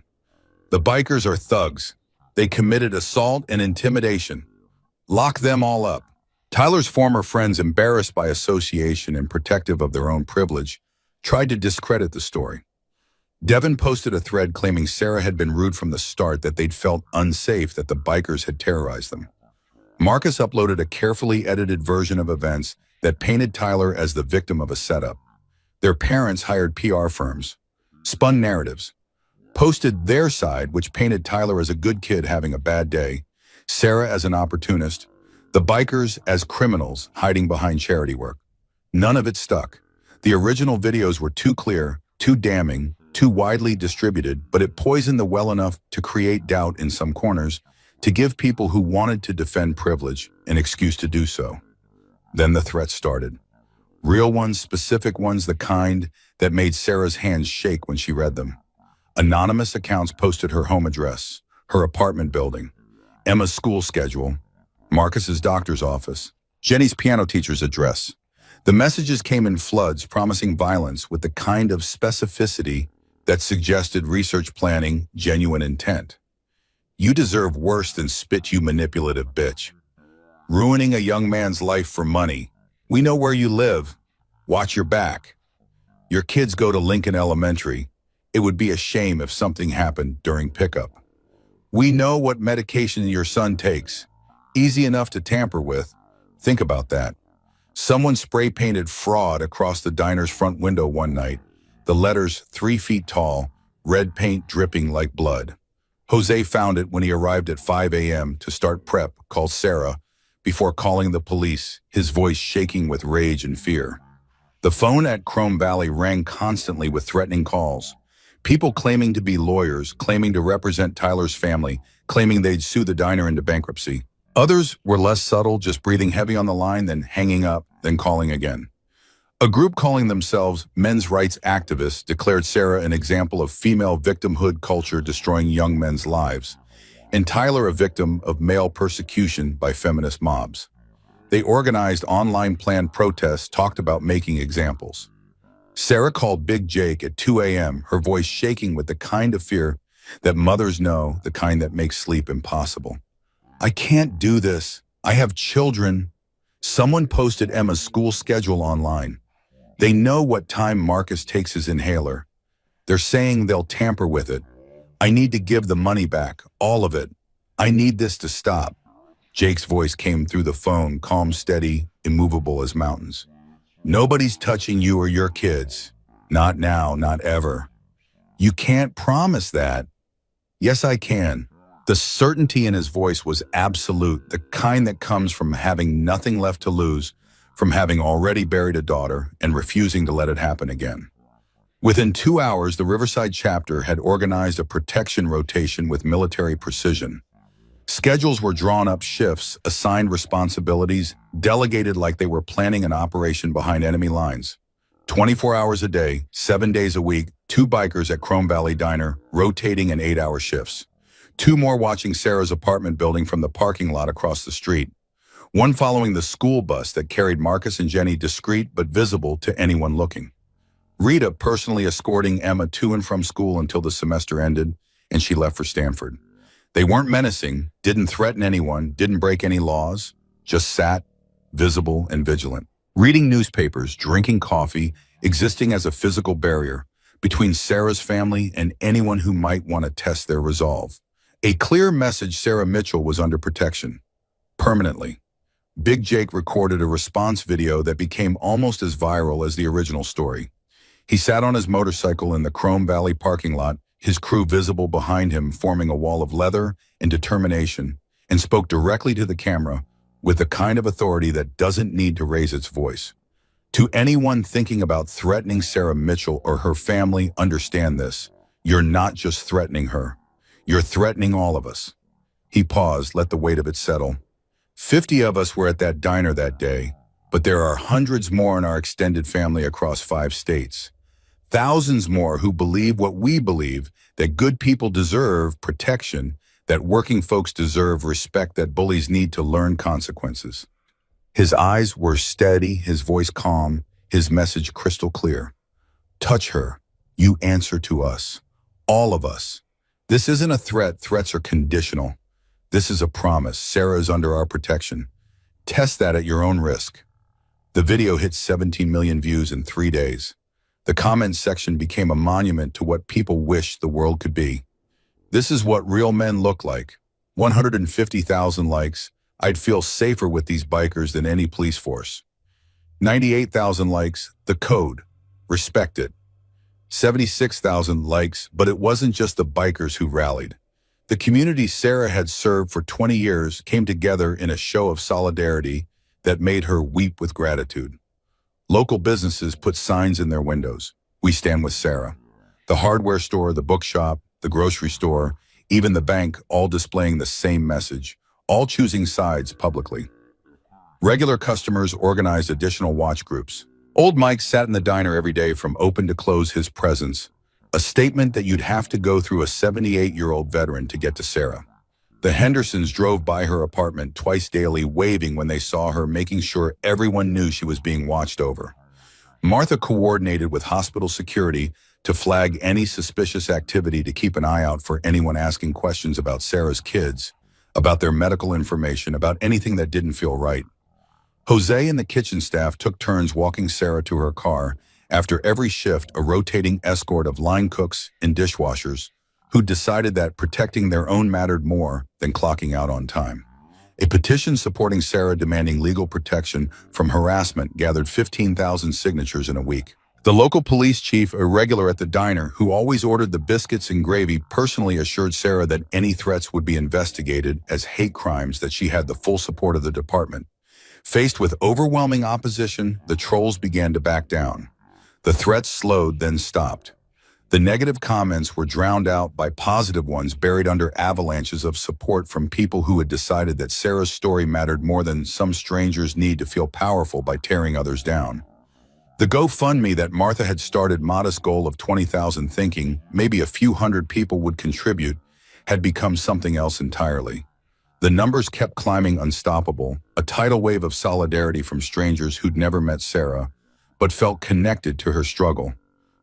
The bikers are thugs. They committed assault and intimidation. Lock them all up. Tyler's former friends, embarrassed by association and protective of their own privilege, tried to discredit the story. Devin posted a thread claiming Sarah had been rude from the start, that they'd felt unsafe, that the bikers had terrorized them. Marcus uploaded a carefully edited version of events that painted Tyler as the victim of a setup. Their parents hired PR firms, spun narratives, posted their side, which painted Tyler as a good kid having a bad day, Sarah as an opportunist, the bikers as criminals hiding behind charity work. None of it stuck. The original videos were too clear, too damning, too widely distributed, but it poisoned the well enough to create doubt in some corners, to give people who wanted to defend privilege an excuse to do so. Then the threats started. Real ones, specific ones, the kind that made Sarah's hands shake when she read them. Anonymous accounts posted her home address, her apartment building, Emma's school schedule, Marcus's doctor's office, Jenny's piano teacher's address. The messages came in floods, promising violence with the kind of specificity that suggested research planning, genuine intent. You deserve worse than spit, you manipulative bitch. Ruining a young man's life for money. We know where you live. Watch your back. Your kids go to Lincoln Elementary. It would be a shame if something happened during pickup. We know what medication your son takes. Easy enough to tamper with. Think about that. Someone spray-painted fraud across the diner's front window one night. The letters 3 feet tall, red paint dripping like blood. Jose found it when he arrived at 5 a.m. to start prep, called Sarah, before calling the police, his voice shaking with rage and fear. The phone at Chrome Valley rang constantly with threatening calls. People claiming to be lawyers, claiming to represent Tyler's family, claiming they'd sue the diner into bankruptcy. Others were less subtle, just breathing heavy on the line, then hanging up, then calling again. A group calling themselves men's rights activists declared Sarah an example of female victimhood culture destroying young men's lives, and Tyler a victim of male persecution by feminist mobs. They organized online planned protests, talked about making examples. Sarah called Big Jake at 2 a.m., her voice shaking with the kind of fear that mothers know, the kind that makes sleep impossible. I can't do this. I have children. Someone posted Emma's school schedule online. They know what time Marcus takes his inhaler. They're saying they'll tamper with it. I need to give the money back, all of it. I need this to stop. Jake's voice came through the phone, calm, steady, immovable as mountains. Nobody's touching you or your kids. Not now, not ever. You can't promise that. Yes, I can. The certainty in his voice was absolute, the kind that comes from having nothing left to lose, from having already buried a daughter and refusing to let it happen again. Within 2 hours, the Riverside chapter had organized a protection rotation with military precision. Schedules were drawn up, shifts, assigned responsibilities, delegated like they were planning an operation behind enemy lines. 24 hours a day, 7 days a week, 2 bikers at Chrome Valley Diner, rotating in 8-hour shifts. 2 more watching Sarah's apartment building from the parking lot across the street. 1 following the school bus that carried Marcus and Jenny, discreet but visible to anyone looking. Rita personally escorting Emma to and from school until the semester ended and she left for Stanford. They weren't menacing, didn't threaten anyone, didn't break any laws, just sat, visible and vigilant. Reading newspapers, drinking coffee, existing as a physical barrier between Sarah's family and anyone who might want to test their resolve. A clear message: Sarah Mitchell was under protection. Permanently. Big Jake recorded a response video that became almost as viral as the original story. He sat on his motorcycle in the Chrome Valley parking lot, his crew visible behind him, forming a wall of leather and determination, and spoke directly to the camera with the kind of authority that doesn't need to raise its voice. To anyone thinking about threatening Sarah Mitchell or her family, understand this. You're not just threatening her. You're threatening all of us. He paused, let the weight of it settle. 50 of us were at that diner that day, but there are hundreds more in our extended family across 5 states. Thousands more who believe what we believe, that good people deserve protection, that working folks deserve respect, that bullies need to learn consequences. His eyes were steady, his voice calm, his message crystal clear. Touch her. You answer to us. All of us. This isn't a threat. Threats are conditional. This is a promise. Sarah is under our protection. Test that at your own risk. The video hit 17 million views in 3 days. The comments section became a monument to what people wish the world could be. This is what real men look like. 150,000 likes. I'd feel safer with these bikers than any police force. 98,000 likes. The code. Respect it. 76,000 likes, but it wasn't just the bikers who rallied. The community Sarah had served for 20 years came together in a show of solidarity that made her weep with gratitude. Local businesses put signs in their windows. We stand with Sarah. The hardware store, the bookshop, the grocery store, even the bank, all displaying the same message, all choosing sides publicly. Regular customers organized additional watch groups. Old Mike sat in the diner every day from open to close, his presence, a statement that you'd have to go through a 78-year-old veteran to get to Sarah. The Hendersons drove by her apartment twice daily, waving when they saw her, making sure everyone knew she was being watched over. Martha coordinated with hospital security to flag any suspicious activity, to keep an eye out for anyone asking questions about Sarah's kids, about their medical information, about anything that didn't feel right. Jose and the kitchen staff took turns walking Sarah to her car. After every shift, a rotating escort of line cooks and dishwashers who decided that protecting their own mattered more than clocking out on time. A petition supporting Sarah, demanding legal protection from harassment, gathered 15,000 signatures in a week. The local police chief, a regular at the diner, who always ordered the biscuits and gravy, personally assured Sarah that any threats would be investigated as hate crimes, that she had the full support of the department. Faced with overwhelming opposition, the trolls began to back down. The threats slowed, then stopped. The negative comments were drowned out by positive ones, buried under avalanches of support from people who had decided that Sarah's story mattered more than some stranger's need to feel powerful by tearing others down. The GoFundMe that Martha had started, modest goal of 20,000, thinking maybe a few hundred people would contribute, had become something else entirely. The numbers kept climbing, unstoppable, a tidal wave of solidarity from strangers who'd never met Sarah, but felt connected to her struggle.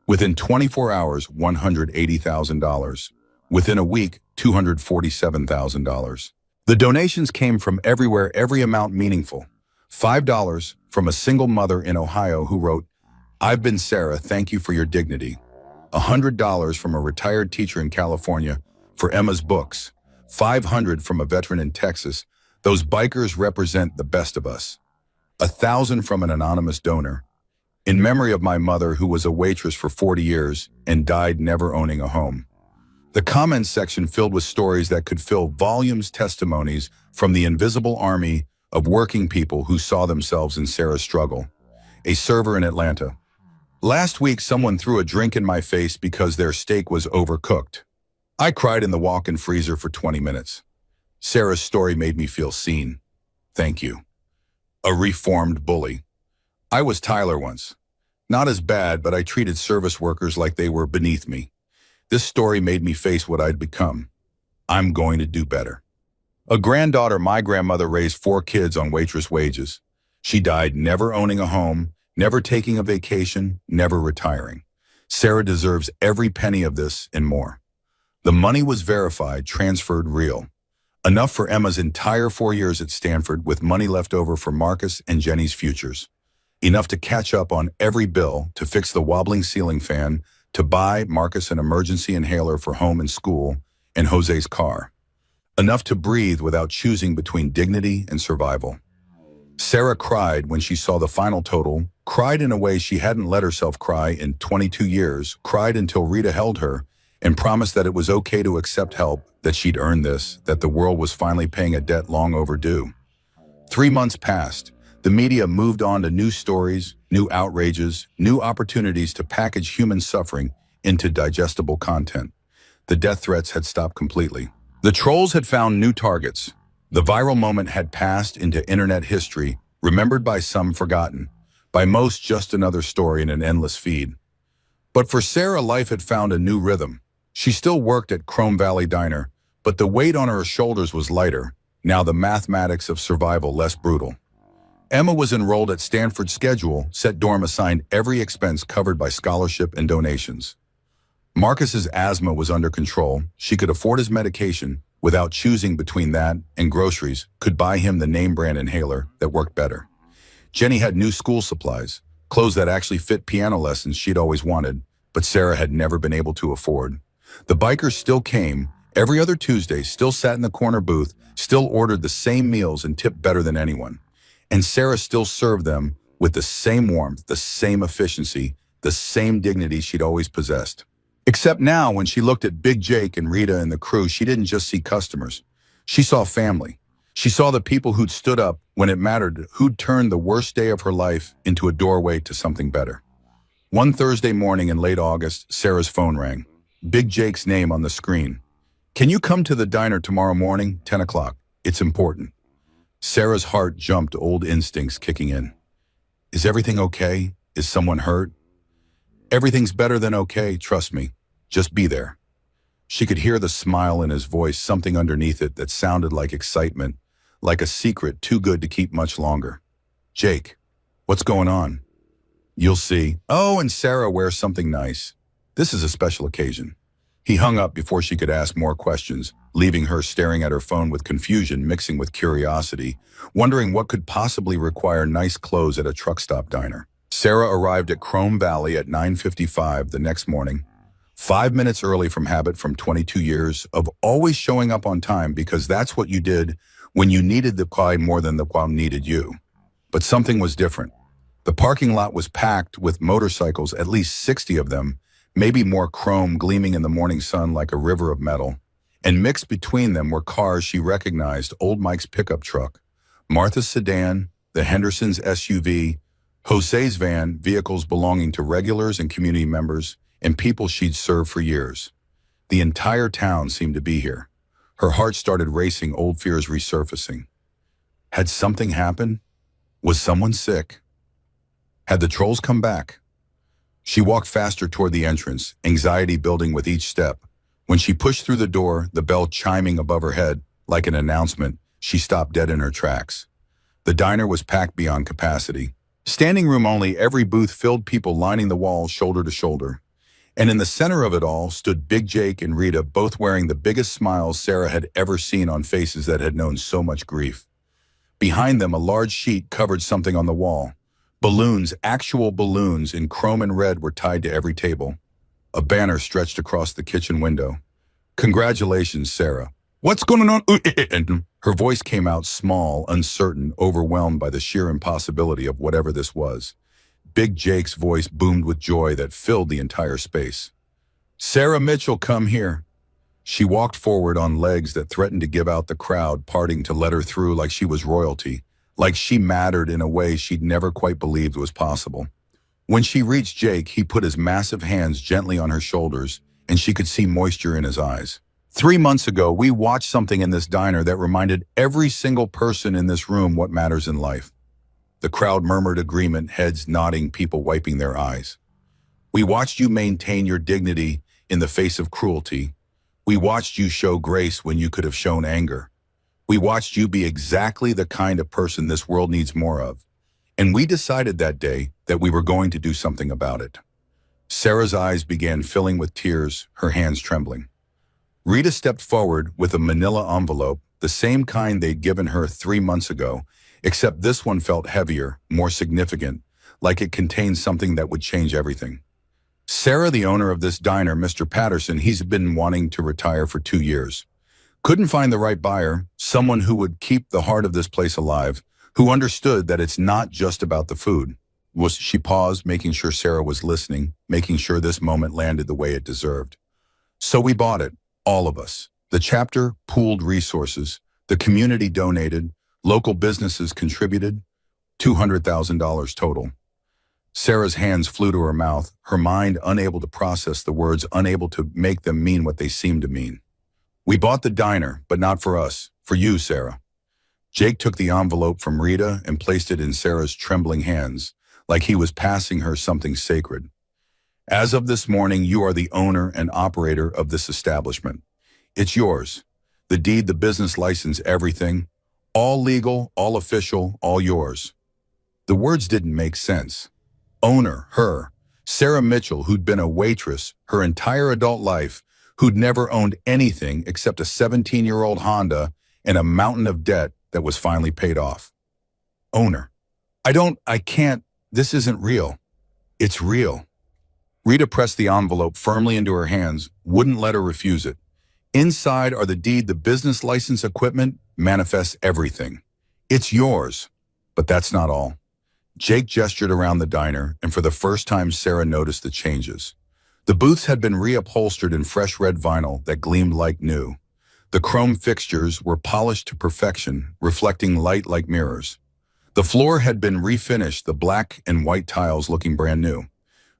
Within 24 hours, $180,000. Within a week, $247,000. The donations came from everywhere, every amount meaningful. $5 from a single mother in Ohio who wrote, "I've been Sarah, thank you for your dignity." $100 from a retired teacher in California for Emma's books. $500 from a veteran in Texas. Those bikers represent the best of us. $1,000 from an anonymous donor. In memory of my mother, who was a waitress for 40 years and died never owning a home. The comments section filled with stories that could fill volumes, testimonies from the invisible army of working people who saw themselves in Sarah's struggle. A server in Atlanta. "Last week, someone threw a drink in my face because their steak was overcooked. I cried in the walk-in freezer for 20 minutes. Sarah's story made me feel seen. Thank you." A reformed bully. "I was Tyler once. Not as bad, but I treated service workers like they were beneath me. This story made me face what I'd become. I'm going to do better." A granddaughter. "My grandmother raised 4 kids on waitress wages. She died never owning a home, never taking a vacation, never retiring. Sarah deserves every penny of this and more." The money was verified, transferred, real. Enough for Emma's entire 4 years at Stanford, with money left over for Marcus and Jenny's futures. Enough to catch up on every bill, to fix the wobbling ceiling fan, to buy Marcus an emergency inhaler for home and school, and Jose's car. enough to breathe without choosing between dignity and survival. Sarah cried when she saw the final total, cried in a way she hadn't let herself cry in 22 years, cried until Rita held her and promised that it was okay to accept help, that she'd earned this, that the world was finally paying a debt long overdue. 3 months passed. The media moved on to new stories, new outrages, new opportunities to package human suffering into digestible content. The death threats had stopped completely. The trolls had found new targets. The viral moment had passed into internet history, remembered by some, forgotten. By most, just another story in an endless feed. But for Sarah, life had found a new rhythm. She still worked at Chrome Valley Diner, but the weight on her shoulders was lighter, now the mathematics of survival less brutal. Emma was enrolled at Stanford's schedule, set dorm assigned every expense covered by scholarship and donations. Marcus's asthma was under control. She could afford his medication without choosing between that and groceries, could buy him the name brand inhaler that worked better. Jenny had new school supplies, clothes that actually fit piano lessons she'd always wanted, but Sarah had never been able to afford. The bikers still came, every other Tuesday, still sat in the corner booth, still ordered the same meals and tipped better than anyone. And Sarah still served them with the same warmth, the same efficiency, the same dignity she'd always possessed. Except now, when she looked at Big Jake and Rita and the crew, she didn't just see customers. She saw family. She saw the people who'd stood up when it mattered, who'd turned the worst day of her life into a doorway to something better. One Thursday morning in late August, Sarah's phone rang. Big Jake's name on the screen. "Can you come to the diner tomorrow morning, 10 o'clock? It's important." Sarah's heart jumped, old instincts kicking in. Is everything okay? Is someone hurt? Everything's better than okay, trust me. Just be there. She could hear the smile in his voice, something underneath it that sounded like excitement, like a secret too good to keep much longer. Jake, what's going on? You'll see. Oh, and Sarah wears something nice. This is a special occasion. He hung up before she could ask more questions, leaving her staring at her phone with confusion mixing with curiosity, wondering what could possibly require nice clothes at a truck stop diner. Sarah arrived at Chrome Valley at 9:55 the next morning, 5 minutes early from habit from 22 years of always showing up on time because that's what you did when you needed the quad more than the quad needed you. But something was different. The parking lot was packed with motorcycles, at least 60 of them, maybe more, chrome gleaming in the morning sun like a river of metal. And mixed between them were cars she recognized: old Mike's pickup truck, Martha's sedan, the Henderson's SUV, Jose's van, vehicles belonging to regulars and community members and people she'd served for years. The entire town seemed to be here. Her heart started racing, old fears resurfacing. Had something happened? Was someone sick? Had the trolls come back? She walked faster toward the entrance, anxiety building with each step. When she pushed through the door, the bell chiming above her head like an announcement, she stopped dead in her tracks. The diner was packed beyond capacity. Standing room only, every booth filled, people lining the walls shoulder to shoulder. And in the center of it all stood Big Jake and Rita, both wearing the biggest smiles Sarah had ever seen on faces that had known so much grief. Behind them, a large sheet covered something on the wall. Balloons, actual balloons in chrome and red, were tied to every table. A banner stretched across the kitchen window. Congratulations, Sarah. What's going on? Her voice came out small, uncertain, overwhelmed by the sheer impossibility of whatever this was. Big Jake's voice boomed with joy that filled the entire space. Sarah Mitchell, come here. She walked forward on legs that threatened to give out the crowd, parting to let her through like she was royalty, like she mattered in a way she'd never quite believed was possible. When she reached Jake, he put his massive hands gently on her shoulders, and she could see moisture in his eyes. 3 months ago, we watched something in this diner that reminded every single person in this room what matters in life. The crowd murmured agreement, heads nodding, people wiping their eyes. We watched you maintain your dignity in the face of cruelty. We watched you show grace when you could have shown anger. We watched you be exactly the kind of person this world needs more of. And we decided that day that we were going to do something about it. Sarah's eyes began filling with tears, her hands trembling. Rita stepped forward with a manila envelope, the same kind they'd given her 3 months ago, except this one felt heavier, more significant, like it contained something that would change everything. Sarah, the owner of this diner, Mr. Patterson, he's been wanting to retire for 2 years. Couldn't find the right buyer, someone who would keep the heart of this place alive, who understood that it's not just about the food. She paused, making sure Sarah was listening, making sure this moment landed the way it deserved. So we bought it, all of us. The chapter pooled resources, the community donated, local businesses contributed, $200,000 total. Sarah's hands flew to her mouth, her mind unable to process the words, unable to make them mean what they seemed to mean. We bought the diner, but not for us, for you, Sarah. Jake took the envelope from Rita and placed it in Sarah's trembling hands, like he was passing her something sacred. As of this morning, you are the owner and operator of this establishment. It's yours. The deed, the business license, everything. All legal, all official, all yours. The words didn't make sense. Owner, her, Sarah Mitchell, who'd been a waitress her entire adult life, who'd never owned anything except a 17-year-old Honda and a mountain of debt that was finally paid off. Owner. I can't, this isn't real. It's real. Rita pressed the envelope firmly into her hands, wouldn't let her refuse it. Inside are the deed, the business license, equipment, manifests everything. It's yours. But that's not all. Jake gestured around the diner, and for the first time Sarah noticed the changes. The booths had been reupholstered in fresh red vinyl that gleamed like new. The chrome fixtures were polished to perfection, reflecting light like mirrors. The floor had been refinished, the black and white tiles looking brand new.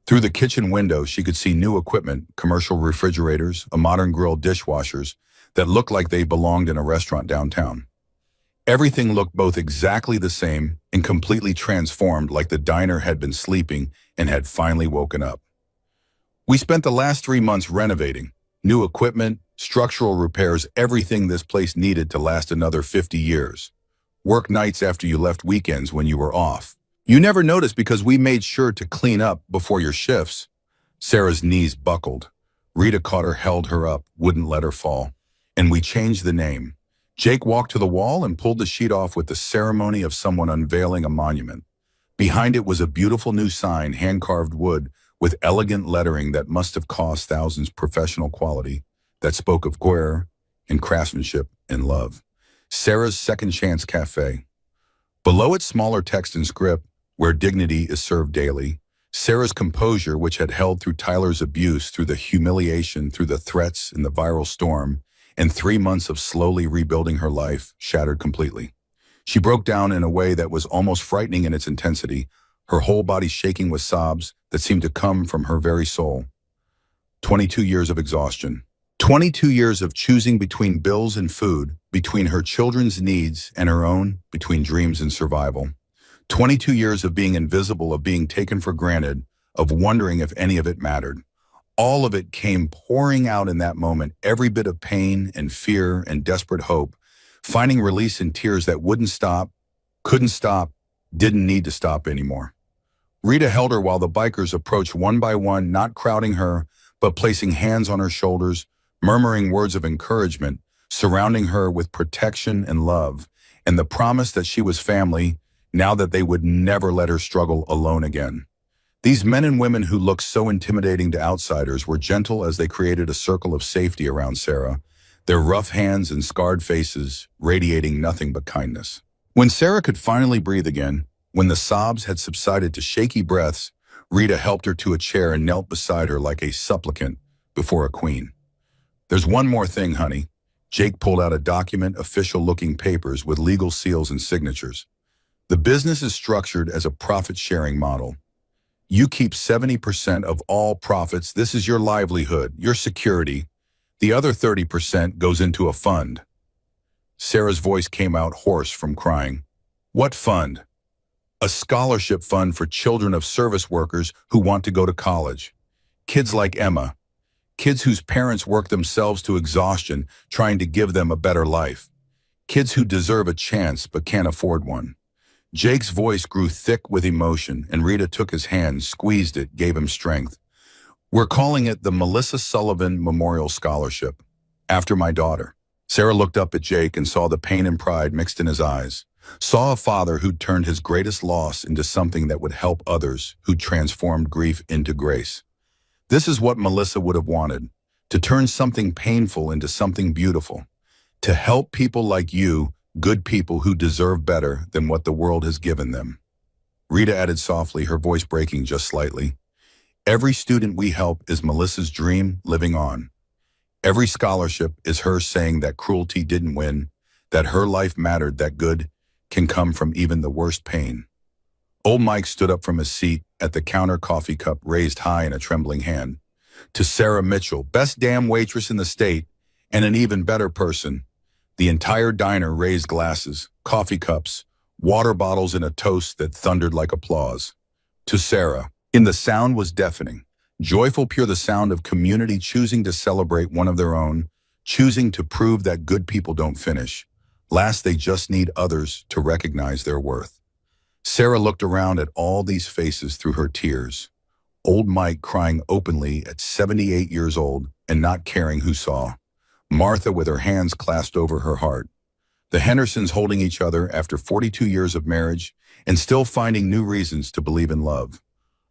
Through the kitchen window, she could see new equipment, commercial refrigerators, a modern grill, dishwashers that looked like they belonged in a restaurant downtown. Everything looked both exactly the same and completely transformed, like the diner had been sleeping and had finally woken up. We spent the last 3 months renovating. New equipment, structural repairs, everything this place needed to last another 50 years. Work nights after you left, weekends when you were off. You never noticed because we made sure to clean up before your shifts. Sarah's knees buckled. Rita caught her, held her up, wouldn't let her fall. And we changed the name. Jake walked to the wall and pulled the sheet off with the ceremony of someone unveiling a monument. Behind it was a beautiful new sign, hand-carved wood, with elegant lettering that must have cost thousands, professional quality, that spoke of care and craftsmanship and love. Sarah's Second Chance Cafe. Below it, smaller text and script, where dignity is served daily. Sarah's composure, which had held through Tyler's abuse, through the humiliation, through the threats and the viral storm, and 3 months of slowly rebuilding her life, shattered completely. She broke down in a way that was almost frightening in its intensity, her whole body shaking with sobs that seemed to come from her very soul. 22 years of exhaustion. 22 years of choosing between bills and food, between her children's needs and her own, between dreams and survival. 22 years of being invisible, of being taken for granted, of wondering if any of it mattered. All of it came pouring out in that moment, every bit of pain and fear and desperate hope, finding release in tears that wouldn't stop, couldn't stop, didn't need to stop anymore. Rita held her while the bikers approached one by one, not crowding her, but placing hands on her shoulders, murmuring words of encouragement, surrounding her with protection and love, and the promise that she was family, now that they would never let her struggle alone again. These men and women who looked so intimidating to outsiders were gentle as they created a circle of safety around Sarah, their rough hands and scarred faces radiating nothing but kindness. When Sarah could finally breathe again, when the sobs had subsided to shaky breaths, Rita helped her to a chair and knelt beside her like a supplicant before a queen. "There's one more thing, honey." Jake pulled out a document, official-looking papers with legal seals and signatures. "The business is structured as a profit-sharing model. You keep 70% of all profits. This is your livelihood, your security. The other 30% goes into a fund." Sarah's voice came out hoarse from crying. "What fund?" "A scholarship fund for children of service workers who want to go to college. Kids like Emma. Kids whose parents work themselves to exhaustion trying to give them a better life. Kids who deserve a chance but can't afford one." Jake's voice grew thick with emotion, and Rita took his hand, squeezed it, gave him strength. "We're calling it the Melissa Sullivan Memorial Scholarship, after my daughter." Sarah looked up at Jake and saw the pain and pride mixed in his eyes, saw a father who'd turned his greatest loss into something that would help others, who'd transformed grief into grace. This is what Melissa would have wanted, to turn something painful into something beautiful. To help people like you, good people who deserve better than what the world has given them. Rita added softly, her voice breaking just slightly. Every student we help is Melissa's dream living on. Every scholarship is her saying that cruelty didn't win, that her life mattered, that good can come from even the worst pain. Old Mike stood up from his seat at the counter, coffee cup raised high in a trembling hand. To Sarah Mitchell, best damn waitress in the state, and an even better person. The entire diner raised glasses, coffee cups, water bottles, in a toast that thundered like applause. To Sarah, the sound was deafening. Joyful, pure, the sound of community choosing to celebrate one of their own, choosing to prove that good people don't finish. Last, they just need others to recognize their worth. Sarah looked around at all these faces through her tears. Old Mike crying openly at 78 years old and not caring who saw. Martha with her hands clasped over her heart. The Hendersons holding each other after 42 years of marriage and still finding new reasons to believe in love.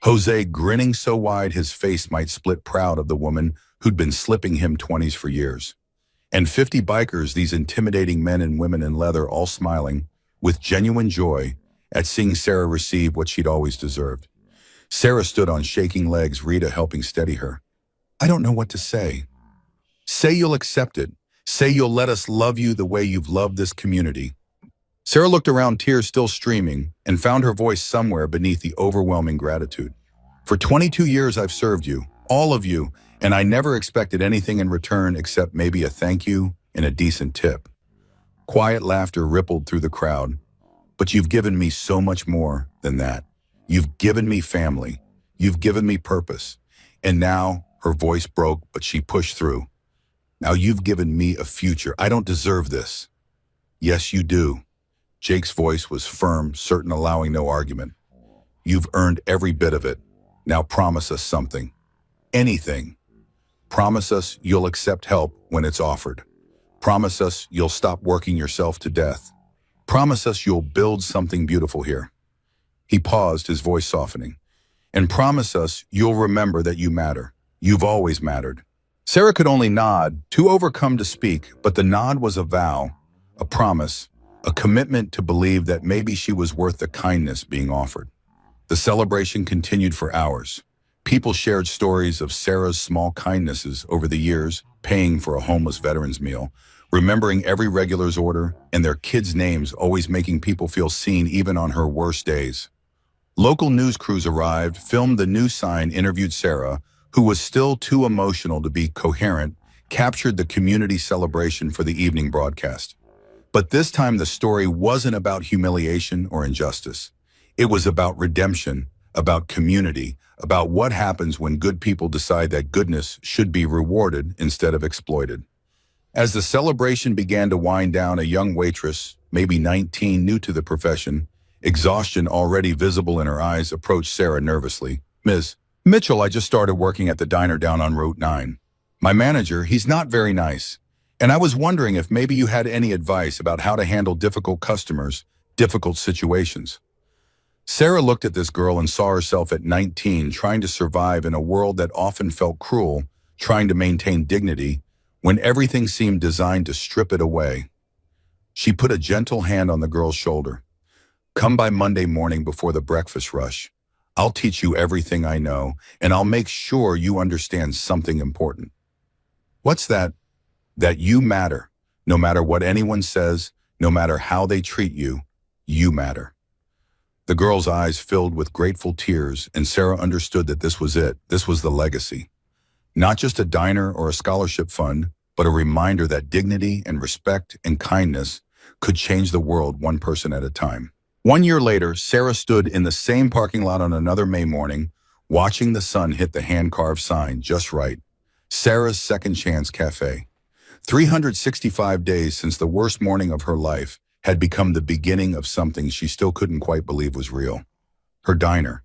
Jose grinning so wide his face might split, proud of the woman who'd been slipping him 20s for years. And 50 bikers, these intimidating men and women in leather, all smiling with genuine joy at seeing Sarah receive what she'd always deserved. Sarah stood on shaking legs, Rita helping steady her. I don't know what to say. Say you'll accept it. Say you'll let us love you the way you've loved this community. Sarah looked around, tears still streaming, and found her voice somewhere beneath the overwhelming gratitude. For 22 years I've served you, all of you, and I never expected anything in return except maybe a thank you and a decent tip. Quiet laughter rippled through the crowd. But you've given me so much more than that. You've given me family. You've given me purpose. And now, her voice broke, but she pushed through. Now you've given me a future. I don't deserve this. Yes, you do. Jake's voice was firm, certain, allowing no argument. You've earned every bit of it. Now promise us something. Anything. Promise us you'll accept help when it's offered. Promise us you'll stop working yourself to death. Promise us you'll build something beautiful here. He paused, his voice softening. And promise us you'll remember that you matter. You've always mattered. Sarah could only nod, too overcome to speak, but the nod was a vow, a promise, a commitment to believe that maybe she was worth the kindness being offered. The celebration continued for hours. People shared stories of Sarah's small kindnesses over the years, paying for a homeless veteran's meal, remembering every regular's order, and their kids' names, always making people feel seen even on her worst days. Local news crews arrived, filmed the news sign, interviewed Sarah, who was still too emotional to be coherent, captured the community celebration for the evening broadcast. But this time the story wasn't about humiliation or injustice. It was about redemption, about community, about what happens when good people decide that goodness should be rewarded instead of exploited. As the celebration began to wind down, a young waitress, maybe 19, new to the profession, exhaustion already visible in her eyes, approached Sarah nervously. Ms. Mitchell, I just started working at the diner down on Route 9. My manager, he's not very nice. And I was wondering if maybe you had any advice about how to handle difficult customers, difficult situations. Sarah looked at this girl and saw herself at 19 trying to survive in a world that often felt cruel, trying to maintain dignity, when everything seemed designed to strip it away. She put a gentle hand on the girl's shoulder. Come by Monday morning before the breakfast rush. I'll teach you everything I know, and I'll make sure you understand something important. What's that? That you matter. No matter what anyone says, no matter how they treat you, you matter. The girl's eyes filled with grateful tears, and Sarah understood that this was it. This was the legacy. Not just a diner or a scholarship fund, but a reminder that dignity and respect and kindness could change the world one person at a time. 1 year later, Sarah stood in the same parking lot on another May morning, watching the sun hit the hand-carved sign just right. Sarah's Second Chance Cafe. 365 days since the worst morning of her life had become the beginning of something she still couldn't quite believe was real. Her diner.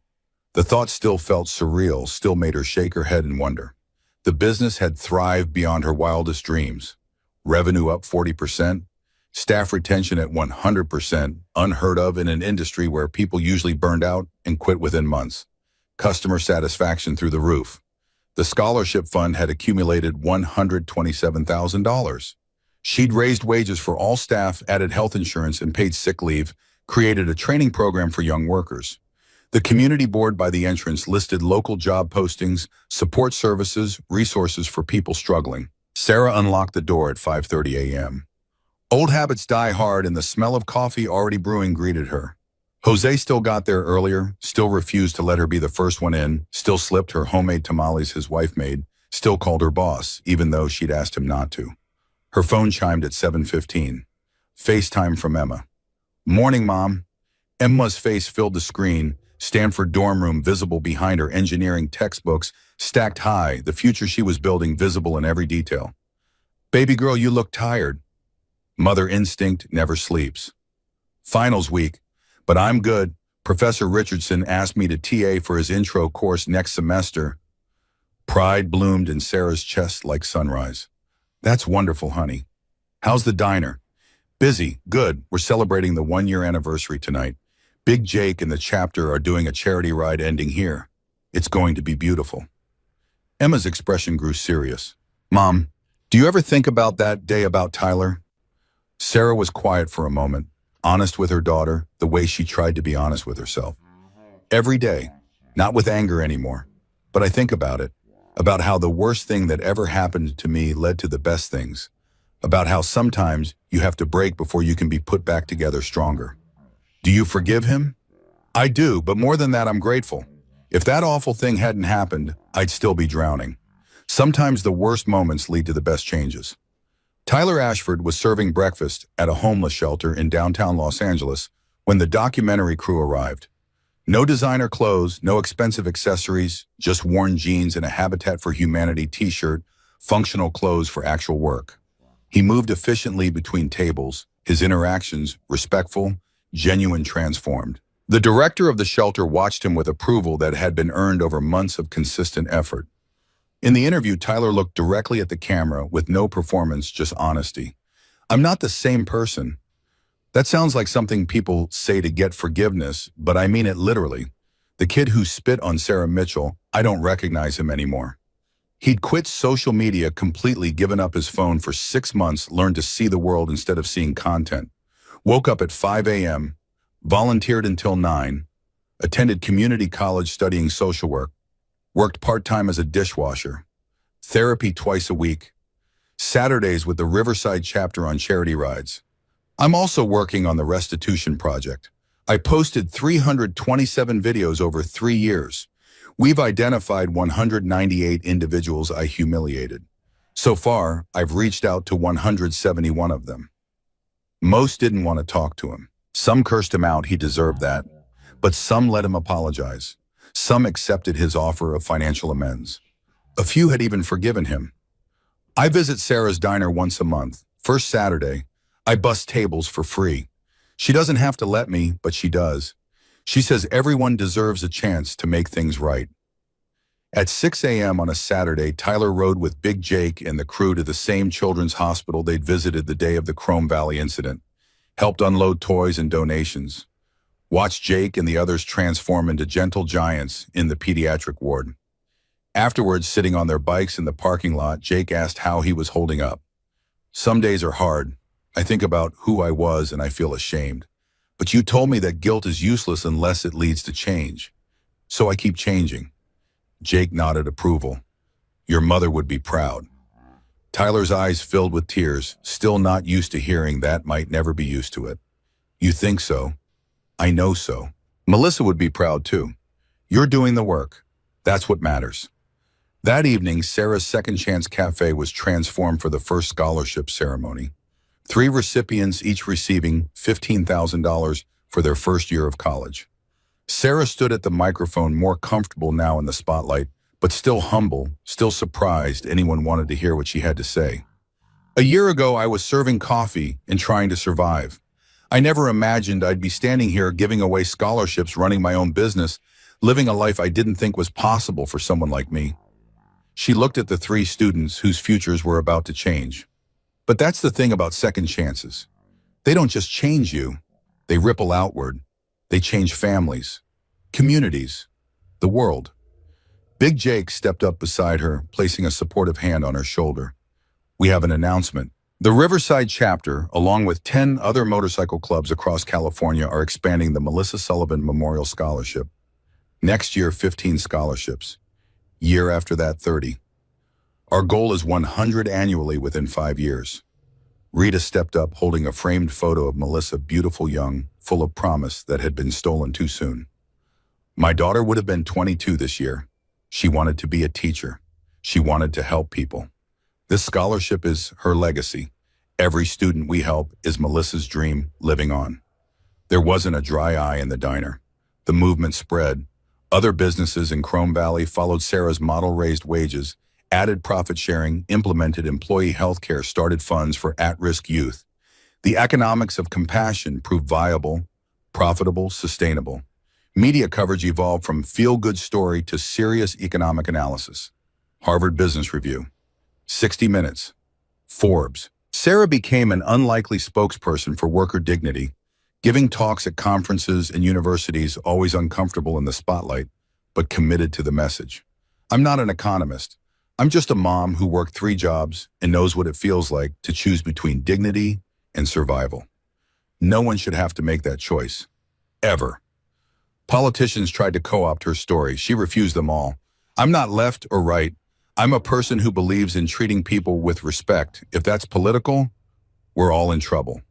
The thought still felt surreal, still made her shake her head in wonder. The business had thrived beyond her wildest dreams. Revenue up 40%, staff retention at 100%, unheard of in an industry where people usually burned out and quit within months. Customer satisfaction through the roof. The scholarship fund had accumulated $127,000. She'd raised wages for all staff, added health insurance and paid sick leave, created a training program for young workers. The community board by the entrance listed local job postings, support services, resources for people struggling. Sarah unlocked the door at 5:30 a.m. Old habits die hard and the smell of coffee already brewing greeted her. Jose still got there earlier, still refused to let her be the first one in, still slipped her homemade tamales his wife made, still called her boss, even though she'd asked him not to. Her phone chimed at 7:15. FaceTime from Emma. Morning, Mom. Emma's face filled the screen, Stanford dorm room visible behind her engineering textbooks, stacked high, the future she was building visible in every detail. Baby girl, you look tired. Mother instinct never sleeps. Finals week, but I'm good. Professor Richardson asked me to TA for his intro course next semester. Pride bloomed in Sarah's chest like sunrise. That's wonderful, honey. How's the diner? Busy, good. We're celebrating the 1-year anniversary tonight. Big Jake and the chapter are doing a charity ride ending here. It's going to be beautiful. Emma's expression grew serious. Mom, do you ever think about that day about Tyler? Sarah was quiet for a moment, honest with her daughter, the way she tried to be honest with herself. Every day, not with anger anymore, but I think about it, about how the worst thing that ever happened to me led to the best things, about how sometimes you have to break before you can be put back together stronger. Do you forgive him? I do, but more than that, I'm grateful. If that awful thing hadn't happened, I'd still be drowning. Sometimes the worst moments lead to the best changes. Tyler Ashford was serving breakfast at a homeless shelter in downtown Los Angeles when the documentary crew arrived. No designer clothes, no expensive accessories, just worn jeans and a Habitat for Humanity t-shirt, functional clothes for actual work. He moved efficiently between tables, his interactions respectful, genuine, transformed. The director of the shelter watched him with approval that had been earned over months of consistent effort. In the interview, Tyler looked directly at the camera with no performance, just honesty. I'm not the same person. That sounds like something people say to get forgiveness, but I mean it literally. The kid who spit on Sarah Mitchell, I don't recognize him anymore. He'd quit social media completely, given up his phone for 6 months, learned to see the world instead of seeing content. Woke up at 5 a.m., volunteered until 9, attended community college studying social work, worked part-time as a dishwasher, therapy twice a week, Saturdays with the Riverside chapter on charity rides. I'm also working on the restitution project. I posted 327 videos over 3 years. We've identified 198 individuals I humiliated. So far, I've reached out to 171 of them. Most didn't want to talk to him. Some cursed him out, he deserved that. But some let him apologize. Some accepted his offer of financial amends. A few had even forgiven him. I visit Sarah's diner once a month. First Saturday, I bust tables for free. She doesn't have to let me, but she does. She says everyone deserves a chance to make things right. At 6 a.m. on a Saturday, Tyler rode with Big Jake and the crew to the same children's hospital they'd visited the day of the Chrome Valley incident, helped unload toys and donations, watched Jake and the others transform into gentle giants in the pediatric ward. Afterwards, sitting on their bikes in the parking lot, Jake asked how he was holding up. Some days are hard. I think about who I was and I feel ashamed. But you told me that guilt is useless unless it leads to change. So I keep changing. Jake nodded approval. Your mother would be proud. Tyler's eyes filled with tears, still not used to hearing that, might never be used to it. You think so? I know so. Melissa would be proud too. You're doing the work. That's what matters. That evening, Sarah's Second Chance Cafe was transformed for the first scholarship ceremony. 3 recipients, each receiving $15,000 for their first year of college. Sarah stood at the microphone, more comfortable now in the spotlight, but still humble, still surprised anyone wanted to hear what she had to say. A year ago, I was serving coffee and trying to survive. I never imagined I'd be standing here giving away scholarships, running my own business, living a life I didn't think was possible for someone like me. She looked at the 3 students whose futures were about to change. But that's the thing about second chances. They don't just change you, they ripple outward. They change families, communities, the world. Big Jake stepped up beside her, placing a supportive hand on her shoulder. We have an announcement. The Riverside chapter, along with 10 other motorcycle clubs across California, are expanding the Melissa Sullivan Memorial Scholarship. Next year, 15 scholarships. Year after that, 30. Our goal is 100 annually within 5 years. Rita stepped up holding a framed photo of Melissa, beautiful young, full of promise that had been stolen too soon. My daughter would have been 22 this year. She wanted to be a teacher. She wanted to help people. This scholarship is her legacy. Every student we help is Melissa's dream living on. There wasn't a dry eye in the diner. The movement spread. Other businesses in Chrome Valley followed Sarah's model, raised wages, added profit sharing, implemented employee health care, started funds for at-risk youth. The economics of compassion proved viable, profitable, sustainable. Media coverage evolved from feel-good story to serious economic analysis. Harvard Business Review, 60 Minutes, Forbes. Sarah became an unlikely spokesperson for worker dignity, giving talks at conferences and universities, always uncomfortable in the spotlight, but committed to the message. I'm not an economist. I'm just a mom who worked 3 jobs and knows what it feels like to choose between dignity and survival. No one should have to make that choice. Ever. Politicians tried to co-opt her story. She refused them all. I'm not left or right. I'm a person who believes in treating people with respect. If that's political, we're all in trouble.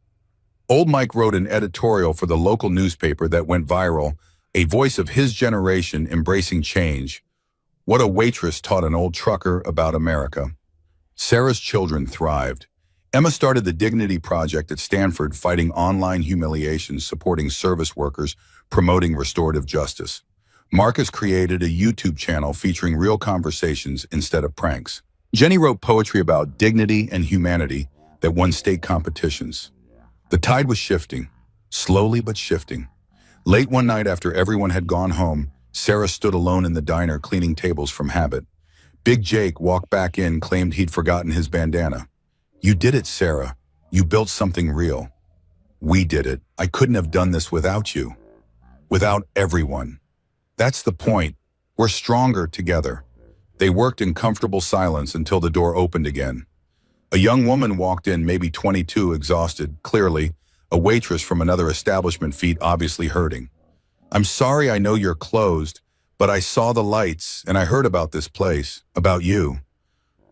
Old Mike wrote an editorial for the local newspaper that went viral, a voice of his generation embracing change. What a waitress taught an old trucker about America. Sarah's children thrived. Emma started the Dignity Project at Stanford, fighting online humiliations, supporting service workers, promoting restorative justice. Marcus created a YouTube channel featuring real conversations instead of pranks. Jenny wrote poetry about dignity and humanity that won state competitions. The tide was shifting, slowly but shifting. Late one night after everyone had gone home, Sarah stood alone in the diner cleaning tables from habit. Big Jake walked back in, claimed he'd forgotten his bandana. You did it, Sarah. You built something real. We did it. I couldn't have done this without you. Without everyone. That's the point. We're stronger together. They worked in comfortable silence until the door opened again. A young woman walked in, maybe 22, exhausted, clearly, a waitress from another establishment, feet obviously hurting. I'm sorry, I know you're closed, but I saw the lights and I heard about this place, about you.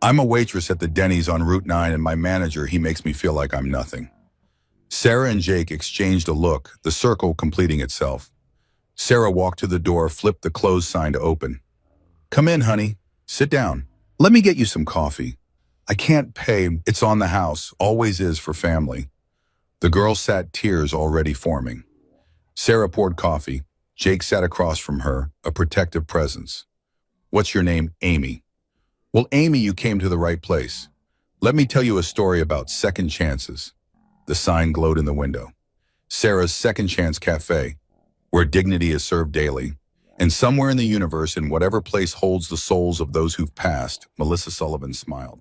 I'm a waitress at the Denny's on Route 9 and my manager, he makes me feel like I'm nothing. Sarah and Jake exchanged a look, the circle completing itself. Sarah walked to the door, flipped the closed sign to open. Come in, honey. Sit down. Let me get you some coffee. I can't pay. It's on the house. Always is for family. The girl sat, tears already forming. Sarah poured coffee. Jake sat across from her, a protective presence. What's your name? Amy. Well, Amy, you came to the right place. Let me tell you a story about second chances. The sign glowed in the window. Sarah's Second Chance Cafe, where dignity is served daily. And somewhere in the universe, in whatever place holds the souls of those who've passed, Melissa Sullivan smiled.